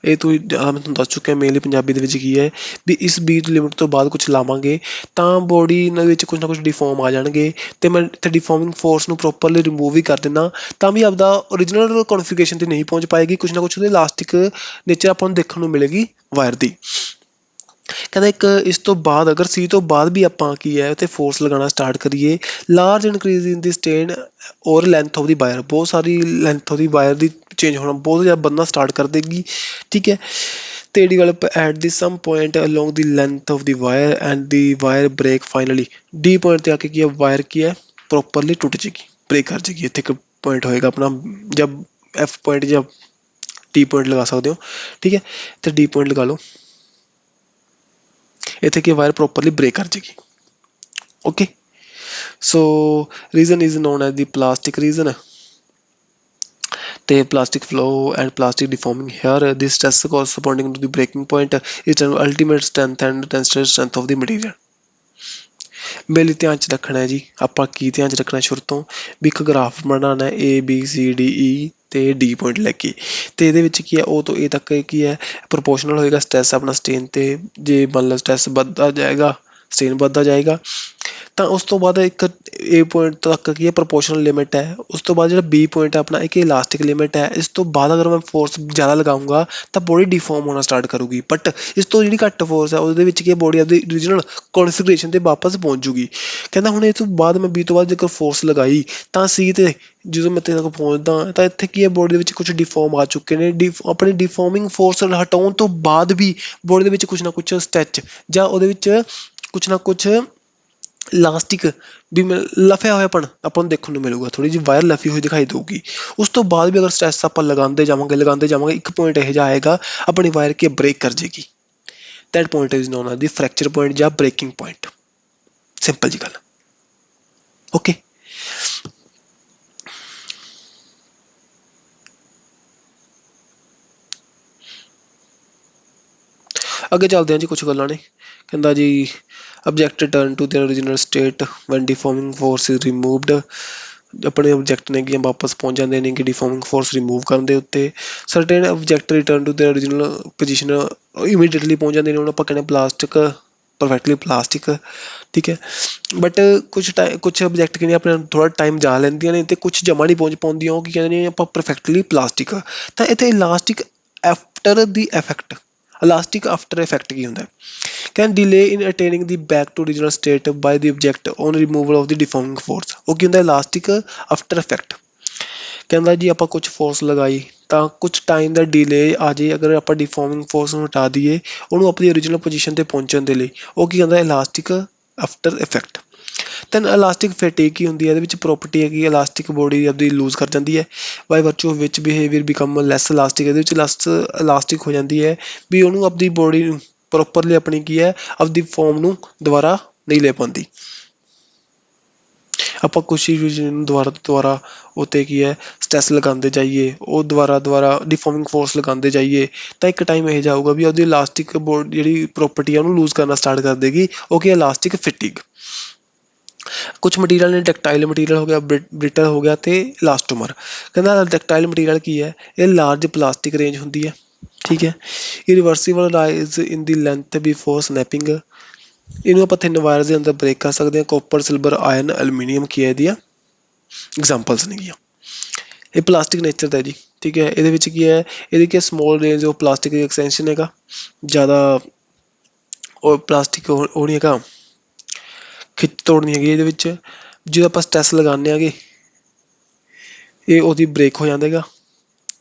A: ਇਹ ਮੈਂ ਤੁਹਾਨੂੰ ਦੱਸ ਚੁੱਕਿਆ ਮੇਨਲੀ ਪੰਜਾਬੀ ਦੇ ਵਿੱਚ ਕੀ ਹੈ ਵੀ ਇਸ ਬੀਟ ਲਿਮਿਟ ਤੋਂ ਬਾਅਦ ਕੁਛ ਲਾਵਾਂਗੇ ਤਾਂ ਬੋਡੀ ਇਹਨਾਂ ਵਿੱਚ ਕੁਛ ਨਾ ਕੁਛ ਡਿਫੋਰਮ ਆ ਜਾਣਗੇ। ਅਤੇ ਮੈਂ ਇੱਥੇ ਡਿਫੋਰਮਿੰਗ ਫੋਰਸ ਨੂੰ ਪ੍ਰੋਪਰਲੀ ਰਿਮੂਵ ਵੀ ਕਰ ਦਿੰਦਾ ਤਾਂ ਵੀ ਆਪਦਾ ਓਰੀਜਨਲ ਕੌਨਫੀਗਰੇਸ਼ਨ 'ਤੇ ਨਹੀਂ ਪਹੁੰਚ ਪਾਏਗੀ। ਕੁਛ ਨਾ ਕੁਛ ਉਹਦੇ ਇਲਾਸਟਿਕ ਨੇਚਰ ਆਪਾਂ ਨੂੰ ਦੇਖਣ ਨੂੰ ਮਿਲੇਗੀ ਵਾਇਰ ਦੀ। ਕਹਿੰਦਾ ਇੱਕ ਇਸ ਤੋਂ ਬਾਅਦ ਅਗਰ C ਤੋਂ ਬਾਅਦ ਵੀ ਆਪਾਂ ਕੀ ਹੈ ਉੱਥੇ ਫੋਰਸ ਲਗਾਉਣਾ ਸਟਾਰਟ ਕਰੀਏ, ਲਾਰਜ ਇਨਕਰੀਜ਼ ਇਨ ਦੀ ਸਟੇਨ ਔਰ ਲੈਂਥ ਆਫ ਦੀ ਵਾਇਰ, ਬਹੁਤ ਸਾਰੀ length of the wire the change ਹੋਣਾ ਬਹੁਤ ਜ਼ਿਆਦਾ ਵਧਣਾ ਸਟਾਰਟ ਕਰ ਦੇਗੀ। ਠੀਕ ਹੈ, ਤੇ develop at the some point along the length of the wire and the wire break finally. D point 'ਤੇ ਆ ਕੇ ਕੀ ਹੈ ਵਾਇਰ ਕੀ ਹੈ ਪ੍ਰੋਪਰਲੀ ਟੁੱਟ ਜਾਏਗੀ, ਬ੍ਰੇਕ ਕਰ ਜਾਏਗੀ। ਇੱਥੇ ਇੱਕ ਪੁਆਇੰਟ ਹੋਏਗਾ ਆਪਣਾ, ਜਬ F ਪੁਆਇੰਟ ਜਾਂ T ਪੁਆਇੰਟ ਲਗਾ ਸਕਦੇ ਹੋ। ਠੀਕ ਹੈ, ਤੇ D ਪੁਆਇੰਟ ਲਗਾ ਲਓ, ਇੱਥੇ ਕੀ ਵਾਇਰ ਪ੍ਰੋਪਰਲੀ ਬ੍ਰੇਕ ਕਰ ਜਾਏਗੀ। Okay, so region is known as the plastic region. ਤੇ plastic flow and plastic deforming here the stress corresponding to the breaking point is ultimate strength and tensile strength of the material. Mainly ਧਿਆਨ 'ਚ ਰੱਖਣਾ ਹੈ ਜੀ, ਆਪਾਂ ਕੀ ਧਿਆਨ 'ਚ ਰੱਖਣਾ ਸ਼ੁਰੂ ਤੋਂ ਵੀ ਇੱਕ ਗ੍ਰਾਫ ਬਣਾਉਣਾ ABCDE ਤੇ D ਪੁਆਇੰਟ ਲੈ ਕੇ। ਅਤੇ ਇਹਦੇ ਵਿੱਚ ਕੀ ਹੈ O ਤੋਂ A ਤੱਕ ਕੀ ਹੈ ਪ੍ਰਪੋਰਸ਼ਨਲ ਹੋਏਗਾ ਸਟ੍ਰੈਸ ਆਪਣਾ ਸਟੇਨ 'ਤੇ। ਜੇ ਮੰਨ ਲਓ ਸਟ੍ਰੈਸ ਵੱਧਦਾ ਜਾਏਗਾ, ਸਟੇਨ ਵੱਧਦਾ ਜਾਏਗਾ ਤਾਂ ਉਸ ਤੋਂ ਬਾਅਦ ਇੱਕ A ਪੁਆਇੰਟ ਤੱਕ ਕੀ ਹੈ ਪ੍ਰਪੋਰਸ਼ਨਲ ਲਿਮਿਟ ਹੈ। ਉਸ ਤੋਂ ਬਾਅਦ ਜਿਹੜਾ B ਪੁਆਇੰਟ ਹੈ ਆਪਣਾ ਇੱਕ ਇਲਾਸਟਿਕ ਲਿਮਿਟ ਹੈ। ਇਸ ਤੋਂ ਬਾਅਦ ਅਗਰ ਮੈਂ ਫੋਰਸ ਜ਼ਿਆਦਾ ਲਗਾਊਂਗਾ ਤਾਂ ਬੋਡੀ ਡਿਫੋਰਮ ਹੋਣਾ ਸਟਾਰਟ ਕਰੂਗੀ। ਬਟ ਇਸ ਤੋਂ ਜਿਹੜੀ ਘੱਟ ਫੋਰਸ ਹੈ ਉਹਦੇ ਵਿੱਚ ਕੀ ਬੋਡੀ ਆਪਦੀ ਓਰੀਜਨਲ ਕੌਨਫੀਗਰੇਸ਼ਨ 'ਤੇ ਵਾਪਸ ਪਹੁੰਚ ਜੂਗੀ। ਕਹਿੰਦਾ ਹੁਣ ਇਹ ਤੋਂ ਬਾਅਦ ਮੈਂ B ਤੋਂ ਬਾਅਦ ਜੇਕਰ ਫੋਰਸ ਲਗਾਈ ਤਾਂ C 'ਤੇ ਜਦੋਂ ਮੈਂ ਇੱਥੇ ਤੱਕ ਪਹੁੰਚਦਾ ਤਾਂ ਇੱਥੇ ਕੀ ਹੈ ਬੋਡੀ ਦੇ ਵਿੱਚ ਕੁਛ ਡਿਫੋਰਮ ਆ ਚੁੱਕੇ ਨੇ। ਆਪਣੀ ਡਿਫੋਰਮਿੰਗ ਫੋਰਸ ਹਟਾਉਣ ਤੋਂ ਬਾਅਦ ਵੀ ਬੋਡੀ ਦੇ ਵਿੱਚ ਕੁਛ ਨਾ ਕੁਛ ਸਟੈਚ ਜਾਂ ਉਹਦੇ ਵਿੱਚ ਕੁਛ ਨਾ ਕੁਛ ਇਲਾਸਟਿਕ ਵੀ ਲਫਿਆ ਹੋਇਆਪਣ ਆਪਾਂ ਨੂੰ ਦੇਖਣ ਨੂੰ ਮਿਲੂਗਾ, ਥੋੜ੍ਹੀ ਜਿਹੀ ਵਾਇਰ ਲਫੀ ਹੋਈ ਦਿਖਾਈ ਦੇਊਗੀ। ਉਸ ਤੋਂ ਬਾਅਦ ਵੀ ਅਗਰ ਸਟ੍ਰੈਸ ਆਪਾਂ ਲਗਾਉਂਦੇ ਜਾਵਾਂਗੇ ਇੱਕ ਪੁਆਇੰਟ ਇਹੋ ਜਿਹਾ ਆਏਗਾ ਆਪਣੀ ਵਾਇਰ ਕੀ ਬ੍ਰੇਕ ਕਰ ਜਾਏਗੀ। That point is known as the fracture point ਜਾਂ ਬ੍ਰੇਕਿੰਗ ਪੁਆਇੰਟ। ਸਿੰਪਲ ਜੀ ਗੱਲ। ਓਕੇ, ਅੱਗੇ ਚੱਲਦੇ ਹਾਂ ਜੀ, ਕੁਛ ਗੱਲਾਂ ਨੇ। ਕਹਿੰਦਾ ਜੀ object return to their original state when deforming force is removed। ਆਪਣੇ ਆਬਜੈਕਟ ਨੇ ਕਿ ਵਾਪਸ ਪਹੁੰਚ ਜਾਂਦੇ ਨੇ ਕਿ ਡਿਫੋਰਮਿੰਗ ਫੋਰਸ ਰਿਮੂਵ ਕਰਨ ਦੇ ਉੱਤੇ। Certain object return to their original position immediately ਪਹੁੰਚ ਜਾਂਦੇ ਨੇ, ਉਹਨੂੰ ਆਪਾਂ ਕਹਿੰਦੇ ਪਲਾਸਟਿਕ परफेक्टली प्लास्टिक, ठीक है। बट कुछ ऑब्जैक्ट ਕਹਿੰਦੇ ਆਪਣੇ ਥੋੜ੍ਹਾ ਟਾਈਮ ਜਾ ਲੈਂਦੀਆਂ ਨੇ ਅਤੇ ਕੁਛ ਜਮ੍ਹਾਂ ਨਹੀਂ ਪਹੁੰਚ ਪਾਉਂਦੀਆਂ, ਉਹ ਕੀ ਕਹਿੰਦੇ ਨੇ ਆਪਾਂ ਪਰਫੈਕਟਲੀ ਪਲਾਸਟਿਕ। ਤਾਂ ਇੱਥੇ elastic after the effect, elastic after effect ਕੀ ਹੁੰਦਾ, can delay in attaining the back to original state by the object on removal of the deforming force. ਉਹ ਕੀ ਹੁੰਦਾ ਇਲਾਸਟਿਕ ਆਫਟਰ ਇਫੈਕਟ, ਕਹਿੰਦਾ ਜੀ ਆਪਾਂ ਕੁਛ ਫੋਰਸ ਲਗਾਈ ਤਾਂ ਕੁਛ ਟਾਈਮ ਦਾ ਡੀਲੇ ਆ ਜੇ, ਅਗਰ ਆਪਾਂ ਡਿਫਾਰਮਿੰਗ ਫੋਰਸ ਨੂੰ ਹਟਾ ਦਈਏ ਉਹਨੂੰ ਆਪਣੀ ਓਰੀਜਨਲ ਪੋਜੀਸ਼ਨ 'ਤੇ ਪਹੁੰਚਣ ਦੇ ਲਈ, ਉਹ ਕੀ ਕਹਿੰਦਾ elastic after effect. Then elastic fatigue ਕੀ ਹੁੰਦੀ ਹੈ, ਇਹਦੇ ਵਿੱਚ ਪ੍ਰੋਪਰਟੀ ਹੈਗੀ ਇਲਾਸਟਿਕ ਬੋਡੀ ਆਪਦੀ ਲੂਜ਼ ਕਰ ਜਾਂਦੀ ਹੈ ਬਾਈ ਵਰਚੂ ਵਿੱਚ ਬਿਹੇਵੀਅਰ ਬਿਕਮ ਲੈਸ ਇਲਾਸਟਿਕ, ਇਹਦੇ ਵਿੱਚ ਲੈਸ ਇਲਾਸਟਿਕ ਹੋ ਜਾਂਦੀ ਹੈ ਵੀ ਉਹਨੂੰ ਆਪਦੀ ਬੋਡੀ ਨੂੰ ਪ੍ਰੋਪਰਲੀ ਆਪਣੀ ਕੀ ਹੈ ਆਪਦੀ ਫੋਰਮ ਨੂੰ ਦੁਬਾਰਾ ਨਹੀਂ ਲੈ ਪਾਉਂਦੀ। ਆਪਾਂ ਕੁਛ ਚੀਜ਼ ਨੂੰ ਦੁਬਾਰਾ ਤੋਂ ਦੁਬਾਰਾ ਉੱਤੇ ਕੀ ਹੈ ਸਟ੍ਰੈਸ ਲਗਾਉਂਦੇ ਜਾਈਏ, ਉਹ ਦੁਬਾਰਾ ਡਿਫਾਰਮਿੰਗ ਫੋਰਸ ਲਗਾਉਂਦੇ ਜਾਈਏ ਤਾਂ ਇੱਕ ਟਾਈਮ ਇਹ ਜਾਊਗਾ ਵੀ ਉਹਦੀ ਇਲਾਸਟਿਕ ਬੋਡੀ ਜਿਹੜੀ ਪ੍ਰੋਪਰਟੀ ਆ ਉਹਨੂੰ ਲੂਜ਼ ਕਰਨਾ ਸਟਾਰਟ ਕਰ ਦੇਗੀ, ਉਹ ਕੀ ਇਲਾਸਟਿਕ ਫਿਟਿੰਗ। ਕੁਛ ਮਟੀਰੀਅਲ ਨੇ ਡਕਟਾਈਲ ਮਟੀਰੀਅਲ ਹੋ ਗਿਆ, ਬ੍ਰਿਟਲ ਹੋ ਗਿਆ ਅਤੇ ਇਲਾਸਟੋਮਰ। ਕਹਿੰਦਾ ਡਕਟਾਈਲ ਮਟੀਰੀਅਲ ਕੀ ਹੈ, ਇਹ ਲਾਰਜ ਪਲਾਸਟਿਕ ਰੇਂਜ ਹੁੰਦੀ ਹੈ, ਠੀਕ ਹੈ। ਇਰੀਵਰਸੀਬਲ ਰਾਈਜ਼ ਇਨ ਦੀ ਲੈਂਥ ਬਿਫੋਰ ਸਨੈਪਿੰਗ, ਇਹਨੂੰ ਆਪਾਂ 3 ਵਾਇਰ ਦੇ ਅੰਦਰ ਬ੍ਰੇਕ ਕਰ ਸਕਦੇ ਹਾਂ। ਕੋਪਰ, ਸਿਲਵਰ, ਆਇਰਨ, ਐਲੂਮੀਨੀਅਮ ਕੀ ਹੈ ਇਹਦੀਆਂ ਐਗਜ਼ਾਮਪਲਸ ਨੇਗੀਆਂ। ਇਹ ਪਲਾਸਟਿਕ ਨੇਚਰ ਦਾ ਜੀ, ਠੀਕ ਹੈ। ਇਹਦੇ ਵਿੱਚ ਕੀ ਹੈ, ਇਹਦੀ ਕੀ small range of plastic extension ਹੈਗਾ, ਜ਼ਿਆਦਾ ਉਹ ਪਲਾਸਟਿਕ ਉਹ ਨਹੀਂ ਹੈਗਾ ਖਿੱਚ ਤੋੜ ਨਹੀਂ ਹੈਗੀ ਇਹਦੇ ਵਿੱਚ। ਜਦੋਂ ਆਪਾਂ ਸਟ੍ਰੈਸ ਲਗਾਉਂਦੇ ਹੈਗੇ ਇਹ ਉਹਦੀ ਬ੍ਰੇਕ ਹੋ ਜਾਂਦਾ ਹੈਗਾ,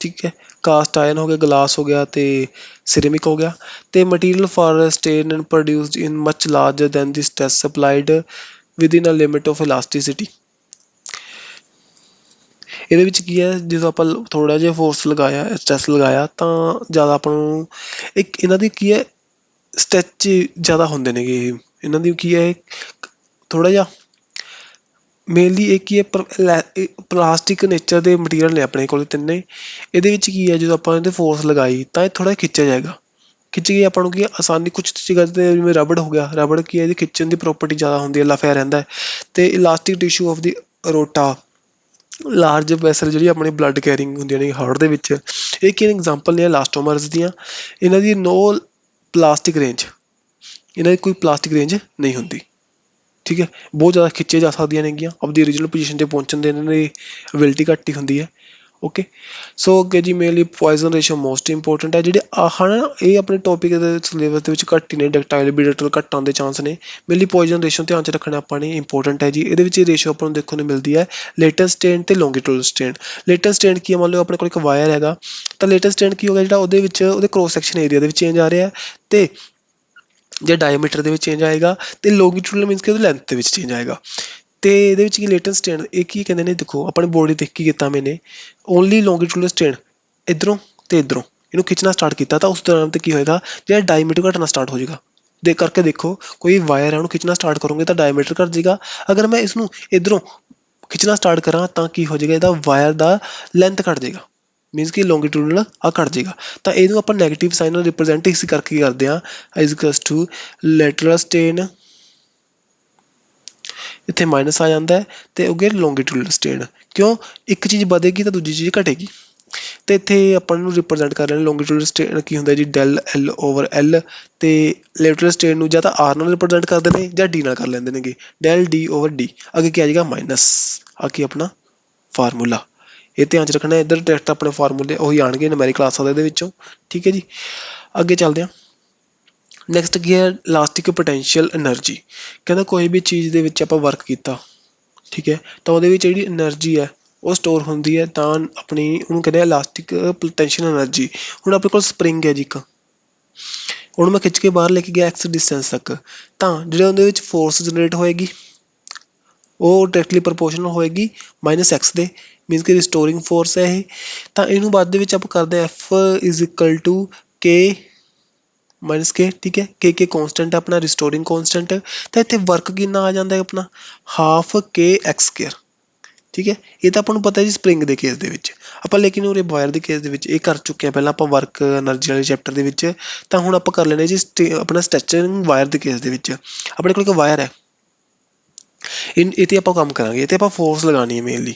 A: ਠੀਕ ਹੈ। ਕਾਸਟ ਆਇਰਨ ਹੋ ਗਿਆ, ਗਲਾਸ ਹੋ ਗਿਆ ਅਤੇ ਸਿਰੇਮਿਕ ਹੋ ਗਿਆ। ਅਤੇ material for stain and produced in much larger than the stress supplied within a limit of elasticity. ਇਹਦੇ ਵਿੱਚ ਕੀ ਹੈ, ਜਦੋਂ ਆਪਾਂ ਥੋੜ੍ਹਾ ਜਿਹਾ ਫੋਰਸ ਲਗਾਇਆ, ਸਟ੍ਰੈਸ ਲਗਾਇਆ ਤਾਂ ਜ਼ਿਆਦਾ ਆਪਾਂ ਨੂੰ ਇੱਕ ਇਹਨਾਂ ਦੀ ਕੀ ਹੈ ਸਟੈਚ ਜ਼ਿਆਦਾ ਹੁੰਦੇ ਨੇਗੇ, ਇਹਨਾਂ ਦੀ ਕੀ ਹੈ ਥੋੜ੍ਹਾ ਜਿਹਾ ਮੇਨਲੀ ਇਹ ਕੀ ਹੈ ਪਲਾਸਟਿਕ ਨੇਚਰ ਦੇ ਮਟੀਰੀਅਲ ਨੇ ਆਪਣੇ ਕੋਲ ਤਿੰਨੇ। ਇਹਦੇ ਵਿੱਚ ਕੀ ਹੈ ਜਦੋਂ ਆਪਾਂ ਇਹਦੇ ਫੋਰਸ ਲਗਾਈ ਤਾਂ ਇਹ ਥੋੜ੍ਹਾ ਜਿਹਾ ਖਿੱਚਿਆ ਜਾਏਗਾ, ਖਿੱਚ ਕੇ ਆਪਾਂ ਨੂੰ ਕੀ ਆਸਾਨੀ ਕੁਛ ਚੀਜ਼ਾਂ 'ਤੇ ਜਿਵੇਂ ਰਬੜ ਹੋ ਗਿਆ, ਰਬੜ ਕੀ ਹੈ ਇਹਦੀ ਖਿੱਚਣ ਦੀ ਪ੍ਰੋਪਰਟੀ ਜ਼ਿਆਦਾ ਹੁੰਦੀ ਹੈ, ਲਫਿਆ ਰਹਿੰਦਾ ਹੈ। ਅਤੇ elastic tissue of the aorta, large vessel ਜਿਹੜੀ ਆਪਣੀ ਬਲੱਡ ਕੈਰਿੰਗ ਹੁੰਦੀਆਂ ਨੇ ਹਾਰਟ ਦੇ ਵਿੱਚ, ਇਹ ਕੀ ਐਗਜ਼ਾਮਪਲ ਨੇ ਇਲਾਸਟੋਮਰਸ ਦੀਆਂ। ਇਹਨਾਂ ਦੀ ਨੋ ਪਲਾਸਟਿਕ ਰੇਂਜ, ਇਹਨਾਂ ਦੀ ਕੋਈ ਪਲਾਸਟਿਕ ਰੇਂਜ ਨਹੀਂ ਹੁੰਦੀ, ਠੀਕ ਹੈ। ਬਹੁਤ ਜ਼ਿਆਦਾ ਖਿੱਚੇ ਜਾ ਸਕਦੀਆਂ ਨੇਗੀਆਂ, ਆਪਦੀ ਓਰੀਜਨਲ ਪੋਜੀਸ਼ਨ 'ਤੇ ਪਹੁੰਚਣ ਦੇ ਇਹਨਾਂ ਦੀ ਅਬਿਲਿਟੀ ਘੱਟ ਹੀ ਹੁੰਦੀ ਹੈ, ਓਕੇ। ਸੋ ਅੱਗੇ ਜੀ mainly poison ratio most important ਹੈ। ਜਿਹੜੇ ਆਹ ਨਾ ਇਹ ਆਪਣੇ ਟੋਪਿਕ ਦੇ ਸਿਲੇਬਸ ਦੇ ਵਿੱਚ ਘੱਟ ਹੀ ਨੇ, ਡਕਟਾਈਲ ਬ੍ਰਿਟਲ ਘੱਟ ਆਉਣ ਦੇ ਚਾਂਸ ਨੇ। ਮੇਨਲੀ ਪੋਇਜ਼ਨ ਰੇਸ਼ੋ ਧਿਆਨ 'ਚ ਰੱਖਣਾ ਆਪਾਂ ਨੇ, ਇੰਪੋਰਟੈਂਟ ਹੈ ਜੀ। ਇਹਦੇ ਵਿੱਚ ਇਹ ਰੇਸ਼ੋ ਆਪਾਂ ਨੂੰ ਦੇਖਣ ਨੂੰ ਮਿਲਦੀ ਹੈ ਲੇਟੈਸਟ ਸਟੈਂਡ ਅਤੇ ਲੌਂਗੀਟਿਊਡਲ ਸਟੈਂਡ। ਲੇਟੈਸਟ ਸਟੈਂਡ ਕੀ ਹੈ, ਮੰਨ ਲਓ ਆਪਣੇ ਕੋਲ ਇੱਕ ਵਾਇਰ ਹੈਗਾ ਤਾਂ ਲੇਟੈਸਟ ਸਟੈਂਡ ਕੀ ਹੋ ਗਿਆ ਜਿਹੜਾ ਉਹਦੇ ਵਿੱਚ ਉਹਦੇ ਕ੍ਰੋਸ ਸੈਕਸ਼ਨ ਏਰੀਆ ਦੇ ਵਿੱਚ ਚੇਂਜ ਆ ਰਿਹਾ ਅਤੇ ਜੇ ਡਾਇਆਮੀਟਰ ਦੇ ਵਿੱਚ ਚੇਂਜ ਆਏਗਾ ਅਤੇ ਲੌਂਗੀਟਿਊਡਲ ਮੀਨਸ ਕਿ ਉਹਦੀ ਲੈਂਥ ਦੇ ਵਿੱਚ ਚੇਂਜ ਆਏਗਾ। ਅਤੇ ਇਹਦੇ ਵਿੱਚ ਕੀ ਲੇਟੈਸਟ ਸਟੈਂਡ ਇਹ ਕੀ ਕਹਿੰਦੇ ਨੇ, ਦੇਖੋ ਆਪਣੀ ਬੋਡੀ 'ਤੇ ਕੀ ਕੀਤਾ ਮੈਨੇ ਓਨਲੀ ਲੌਂਗੀਟਿਊਡਲ ਸਟੈਂਡ ਇੱਧਰੋਂ ਅਤੇ ਇੱਧਰੋਂ ਇਹਨੂੰ ਖਿੱਚਣਾ ਸਟਾਰਟ ਕੀਤਾ ਤਾਂ ਉਸ ਦੌਰਾਨ 'ਤੇ ਕੀ ਹੋਏਗਾ ਜਿਹੜਾ ਡਾਇਮੀਟਰ ਘਟਣਾ ਸਟਾਰਟ ਹੋ ਜਾਏਗਾ। ਦੇ ਕਰਕੇ ਦੇਖੋ ਕੋਈ ਵਾਇਰ ਹੈ ਉਹਨੂੰ ਖਿੱਚਣਾ ਸਟਾਰਟ ਕਰੋਗੇ ਤਾਂ ਡਾਇਮੀਟਰ ਘੱਟ ਜਾਏਗਾ। ਅਗਰ ਮੈਂ ਇਸਨੂੰ ਇੱਧਰੋਂ ਖਿੱਚਣਾ ਸਟਾਰਟ ਕਰਾਂ ਤਾਂ ਕੀ ਹੋ ਜਾਏਗਾ, ਇਹਦਾ ਵਾਇਰ ਦਾ ਲੈਂਥ ਘੱਟ ਜਾਏਗਾ, ਮੀਨਸ ਕਿ ਲੌਂਗੀਟਿਊਡਲ ਘੱਟ ਜਾਏਗਾ। ਤਾਂ ਇਹਨੂੰ ਆਪਾਂ ਨੈਗੇਟਿਵ ਸਾਈਨ ਨਾਲ ਰਿਪਰਜੈਂਟ ਇਸ ਕਰਕੇ ਕਰਦੇ ਹਾਂ ਇਜ਼ਕਲਸ ਟੂ ਲੈਟਰਲ ਸਟੇਨ, ਇੱਥੇ ਮਾਈਨਸ ਆ ਜਾਂਦਾ ਅਤੇ ਅੱਗੇ ਲੌਂਗੀਟਿਊਡਲ ਸਟੇਨ। ਕਿਉਂ, ਇੱਕ ਚੀਜ਼ ਵਧੇਗੀ ਤਾਂ ਦੂਜੀ ਚੀਜ਼ ਘਟੇਗੀ। ਅਤੇ ਇੱਥੇ ਆਪਾਂ ਨੂੰ ਰਿਪਰਜੈਂਟ ਕਰ ਰਹੇ ਲੌਂਗੀਟਿਊਡਲ ਸਟੇਨ ਕੀ ਹੁੰਦਾ ਜੀ ਡੈਲ ਐਲ ਓਵਰ ਐਲ, ਅਤੇ ਲੈਟਰਲ ਸਟੇਨ ਨੂੰ ਜਾਂ ਤਾਂ ਆਰ ਨਾਲ ਰਿਪਰਜੈਂਟ ਕਰਦੇ ਨੇ ਜਾਂ ਡੀ ਨਾਲ ਕਰ ਲੈਂਦੇ ਨੇਗੇ, ਡੈਲ ਡੀ ਓਵਰ ਡੀ। ਅੱਗੇ ਕੀ ਆ ਜਾਏਗਾ ਮਾਈਨਸ, ਆ ਕੀ ਆਪਣਾ ਫਾਰਮੂਲਾ। ਇਹ ਧਿਆਨ 'ਚ ਰੱਖਣਾ, ਇੱਧਰ ਡਾਇਰੈਕਟ ਆਪਣੇ ਫਾਰਮੂਲੇ ਉਹੀ ਆਉਣਗੇ ਨੁਮੈਰਿਕ ਕਲਾਸਾਂ ਦੇ ਇਹਦੇ ਵਿੱਚੋਂ, ਠੀਕ ਹੈ ਜੀ। ਅੱਗੇ ਚੱਲਦੇ ਹਾਂ। ਨੈਕਸਟ ਕੀ ਹੈ ਇਲਾਸਟਿਕ ਪੋਟੈਂਸ਼ੀਅਲ ਐਨਰਜੀ। ਕਹਿੰਦਾ ਕੋਈ ਵੀ ਚੀਜ਼ ਦੇ ਵਿੱਚ ਆਪਾਂ ਵਰਕ ਕੀਤਾ, ਠੀਕ ਹੈ, ਤਾਂ ਉਹਦੇ ਵਿੱਚ ਜਿਹੜੀ ਐਨਰਜੀ ਹੈ ਉਹ ਸਟੋਰ ਹੁੰਦੀ ਹੈ ਤਾਂ ਆਪਣੀ ਉਹਨੂੰ ਕਹਿੰਦੇ ਆ ਇਲਾਸਟਿਕ ਪੋਟੈਂਸ਼ੀਅਲ ਐਨਰਜੀ। ਹੁਣ ਆਪਣੇ ਕੋਲ ਸਪਰਿੰਗ ਹੈ ਜੀ ਇੱਕ, ਉਹਨੂੰ ਮੈਂ ਖਿੱਚ ਕੇ ਬਾਹਰ ਲੈ ਕੇ ਗਿਆ ਐਕਸ ਡਿਸਟੈਂਸ ਤੱਕ, ਤਾਂ ਜਿਹੜੇ ਉਹਦੇ ਵਿੱਚ ਫੋਰਸ ਜਨਰੇਟ ਹੋਏਗੀ ਉਹ ਡਾਇਰੈਕਟਲੀ ਪ੍ਰਪੋਰਸ਼ਨਲ ਹੋਏਗੀ ਮਾਈਨਸ ਐਕਸ ਦੇ, ਮੀਨਸ ਕਿ ਰਿਸਟੋਰਿੰਗ ਫੋਰਸ ਹੈ ਇਹ। ਤਾਂ ਇਹਨੂੰ ਬਾਅਦ ਦੇ ਵਿੱਚ ਆਪਾਂ ਕਰਦੇ ਹਾਂ F is equal to K minus K, ਠੀਕ ਹੈ। ਕੇ ਕੌਂਸਟੈਂਟ ਹੈ ਆਪਣਾ ਰਿਸਟੋਰਿੰਗ ਕੌਂਸਟੈਂਟ। ਤਾਂ ਇੱਥੇ ਵਰਕ ਕਿੰਨਾ ਆ ਜਾਂਦਾ ਹੈ ਆਪਣਾ ਹਾਫ ਕੇ ਐਕਸ ਸਕੇਅਰ, ਠੀਕ ਹੈ। ਇਹ ਤਾਂ ਆਪਾਂ ਨੂੰ ਪਤਾ ਜੀ ਸਪਰਿੰਗ ਦੇ ਕੇਸ ਦੇ ਵਿੱਚ, ਆਪਾਂ ਲੇਕਿਨ ਉਰੇ ਵਾਇਰ ਦੇ ਕੇਸ ਦੇ ਵਿੱਚ ਇਹ ਕਰ ਚੁੱਕੇ ਹਾਂ ਪਹਿਲਾਂ ਆਪਾਂ ਵਰਕ ਐਨਰਜੀ ਵਾਲੇ ਚੈਪਟਰ ਦੇ ਵਿੱਚ। ਤਾਂ ਹੁਣ ਆਪਾਂ ਕਰ ਲੈਂਦੇ ਜੀ ਆਪਣਾ ਸਟ੍ਰੈਚਿੰਗ ਵਾਇਰ ਦੇ ਕੇਸ ਦੇ ਵਿੱਚ। ਆਪਣੇ ਕੋਲ ਇੱਕ ਵਾਇਰ ਹੈ, ਇਹ 'ਤੇ ਆਪਾਂ ਕੰਮ ਕਰਾਂਗੇ, ਇਹ 'ਤੇ ਆਪਾਂ ਫੋਰਸ ਲਗਾਉਣੀ ਹੈ ਮੇਨਲੀ,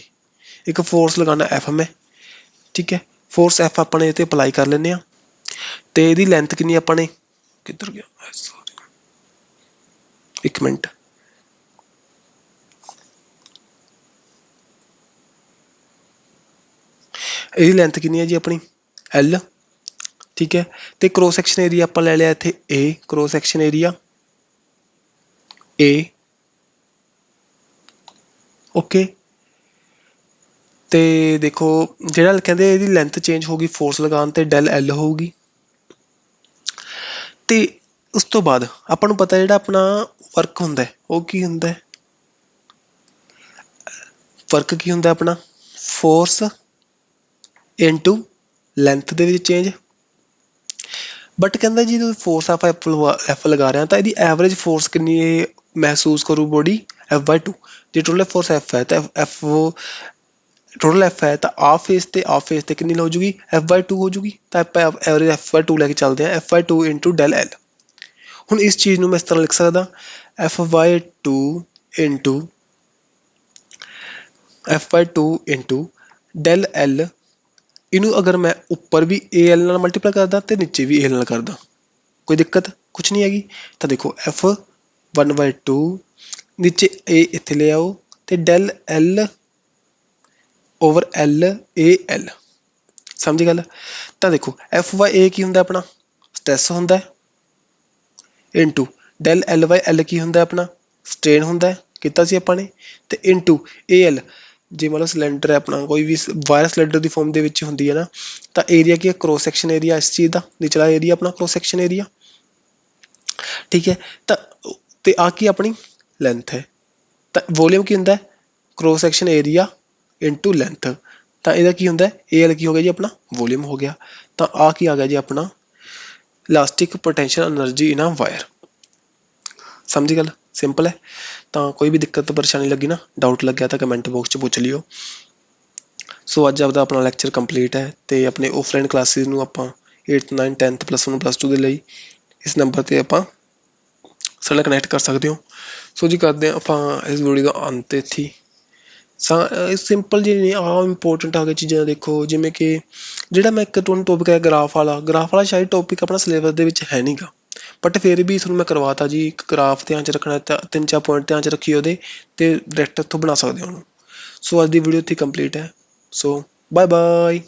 A: ਇੱਕ ਫੋਰਸ ਲਗਾਉਣਾ ਐਫ ਐਮ ਹੈ, ਠੀਕ ਹੈ। ਫੋਰਸ ਐਫ ਆਪਾਂ ਨੇ ਇਹ 'ਤੇ ਅਪਲਾਈ ਕਰ ਲੈਂਦੇ ਹਾਂ ਅਤੇ ਇਹਦੀ ਲੈਂਥ ਕਿੰਨੀ ਆਪਾਂ ਨੇ ਕਿੱਧਰ ਗਿਆ एक मिनट, ਇਹਦੀ ਲੈਂਥ ਕਿੰਨੀ ਹੈ ਜੀ ਆਪਣੀ L, ਠੀਕ ਹੈ। ਤੇ ਕ੍ਰੋਸ ਸੈਕਸ਼ਨ ਏਰੀਆ ਆਪਾਂ ਲੈ ਲਿਆ ਇੱਥੇ A, cross section area A, okay. ਤੇ ਦੇਖੋ ਜਿਹੜਾ ਕਹਿੰਦੇ ਇਹਦੀ ਲੈਂਥ ਚੇਂਜ ਹੋਊਗੀ ਫੋਰਸ ਲਗਾਉਣ ਤੇ ਡੈਲ L ਹੋਊਗੀ। ਤੇ ਉਸ ਤੋਂ ਬਾਅਦ ਆਪਾਂ ਨੂੰ ਪਤਾ ਜਿਹੜਾ ਆਪਣਾ ਵਰਕ ਹੁੰਦਾ ਉਹ ਕੀ ਹੁੰਦਾ, ਵਰਕ ਕੀ ਹੁੰਦਾ ਆਪਣਾ ਫੋਰਸ ਇਨਟੂ ਲੈਂਥ ਦੇ ਵਿੱਚ ਚੇਂਜ। ਬਟ ਕਹਿੰਦਾ ਜੀ ਜਦੋਂ ਫੋਰਸ ਆਪਾਂ ਐਫ ਲਗਾ ਰਹੇ ਹਾਂ ਤਾਂ ਇਹਦੀ ਐਵਰੇਜ ਫੋਰਸ ਕਿੰਨੀ ਮਹਿਸੂਸ ਕਰੂ ਬੋਡੀ F/2। ਜੇ ਟੋਟਲ ਫੋਰਸ F ਹੈ ਤਾਂ ਟੋਟਲ F ਹੈ ਤਾਂ ਆਫ ਫੇਸ ਤੇ ਕਿੰਨੀ ਹੋ ਜੂਗੀ F/2 ਹੋ ਜੂਗੀ। ਤਾਂ ਆਪਾਂ ਐਵਰੇਜ F/2 ਲੈ ਕੇ ਚੱਲਦੇ ਹਾਂ, F/2 ਇੰਟੂ ਡੈਲ L। ਹੁਣ ਇਸ ਚੀਜ਼ ਨੂੰ ਮੈਂ ਇਸ ਤਰ੍ਹਾਂ ਲਿਖ ਸਕਦਾ F/2 ਇੰਟੂ ਡੈਲ L। ਇਹਨੂੰ ਅਗਰ ਮੈਂ ਉੱਪਰ ਵੀ AL ਨਾਲ ਮਲਟੀਪਲਾਈ ਕਰਦਾ ਤੇ ਨੀਚੇ ਵੀ AL ਨਾਲ ਕਰਦਾ, ਕੋਈ ਦਿੱਕਤ ਕੁਛ ਨਹੀਂ ਹੈਗੀ। ਤਾਂ ਦੇਖੋ F1/2 ਨੀਚੇ A ਇੱਥੇ ਲੈ ਆਓ ਤੇ ਡੈਲ L ਓਵਰ LAL, ਸਮਝੀ ਗੱਲ। ਤਾਂ ਦੇਖੋ F/A ਕੀ ਹੁੰਦਾ ਆਪਣਾ ਸਟ੍ਰੈਸ ਹੁੰਦਾ ਇੰਟੂ ਡੈਲ L/L ਕੀ ਹੁੰਦਾ ਆਪਣਾ ਸਟ੍ਰੇਨ ਹੁੰਦਾ, ਕੀਤਾ ਸੀ ਆਪਾਂ ਨੇ। ਤੇ ਇੰਟੂ AL ਜੇ ਮੰਨ ਲਓ ਸਿਲੰਡਰ ਹੈ ਆਪਣਾ ਕੋਈ ਵੀ ਵਾਇਰ ਸਿਲੰਡਰ ਦੀ ਫੋਰਮ ਦੇ ਵਿੱਚ ਹੁੰਦੀ ਹੈ ਨਾ, ਤਾਂ ਏਰੀਆ ਕੀ ਹੈ ਕ੍ਰੋਸ ਸੈਕਸ਼ਨ ਏਰੀਆ ਇਸ ਚੀਜ਼ ਦਾ ਨਿਚਲਾ ਏਰੀਆ ਆਪਣਾ ਕ੍ਰੋਸ ਸੈਕਸ਼ਨ ਏਰੀਆ, ਠੀਕ ਹੈ। ਤਾਂ ਤੇ ਆ ਕੀ ਆਪਣੀ ਲੈਂਥ ਹੈ। ਤਾਂ ਵੋਲੀਅਮ ਕੀ ਹੁੰਦਾ cross section area into length. ਤਾਂ ਇਹਦਾ ਕੀ ਹੁੰਦਾ AL ਕੀ ਹੋ ਗਿਆ ਜੀ ਆਪਣਾ ਵੋਲੀਅਮ ਹੋ ਗਿਆ। ਤਾਂ ਆ ਕੀ ਆ ਗਿਆ ਜੀ ਆਪਣਾ ਇਲਾਸਟਿਕ ਪੋਟੈਂਸ਼ੀਅਲ ਐਨਰਜੀ ਇਨ ਅ ਵਾਇਰ। ਸਮਝੀ ਗੱਲ, ਸਿੰਪਲ ਹੈ। ਤਾਂ ਕੋਈ ਵੀ ਦਿੱਕਤ ਪਰੇਸ਼ਾਨੀ ਲੱਗੀ ਨਾ, ਡਾਊਟ ਲੱਗਿਆ ਤਾਂ ਕਮੈਂਟ ਬਾਕਸ 'ਚ ਪੁੱਛ ਲਿਓ। ਸੋ ਅੱਜ ਆਪਣਾ ਲੈਕਚਰ ਕੰਪਲੀਟ ਹੈ ਅਤੇ ਆਪਣੇ ਆਫਲਾਈਨ ਕਲਾਸਿਸ ਨੂੰ ਆਪਾਂ 8th 9th 10th +1 +2 ਦੇ ਲਈ ਇਸ ਨੰਬਰ 'ਤੇ ਆਪਾਂ ਸਾਡੇ ਨਾਲ ਕਨੈਕਟ ਕਰ ਸਕਦੇ ਹੋ। ਸੋ ਜੀ ਕਰਦੇ ਹਾਂ ਆਪਾਂ ਇਸ ਵੀਡੀਓ ਦਾ ਅੰਤ ਇੱਥੇ ਹੀ। ਸਿੰਪਲ ਜਿਹੀ ਨਹੀਂ ਆਹ ਇੰਪੋਰਟੈਂਟ ਆ ਗਈਆਂ ਚੀਜ਼ਾਂ ਦੇਖੋ, ਜਿਵੇਂ ਕਿ ਜਿਹੜਾ ਮੈਂ ਇੱਕ ਤੁਹਾਨੂੰ ਟੋਪਿਕ ਹੈ ਗਰਾਫ ਵਾਲਾ ਸ਼ਾਇਦ ਟੋਪਿਕ ਆਪਣਾ ਸਿਲੇਬਸ ਦੇ ਵਿੱਚ ਹੈ ਨਹੀਂ ਗਾ, ਬਟ ਫਿਰ ਵੀ ਤੁਹਾਨੂੰ ਮੈਂ ਕਰਵਾਤਾ ਜੀ। ਇੱਕ ਗਰਾਫ ਧਿਆਨ 'ਚ ਰੱਖਣਾ, ਤਾਂ 3-4 ਪੁਆਇੰਟ ਧਿਆਨ 'ਚ ਰੱਖੀ ਉਹਦੇ ਅਤੇ ਡਾਇਰੈਕਟ ਇੱਥੋਂ ਬਣਾ ਸਕਦੇ ਹੋ ਉਹਨੂੰ। ਸੋ ਅੱਜ ਦੀ ਵੀਡੀਓ ਇੱਥੇ ਕੰਪਲੀਟ ਹੈ। So bye bye.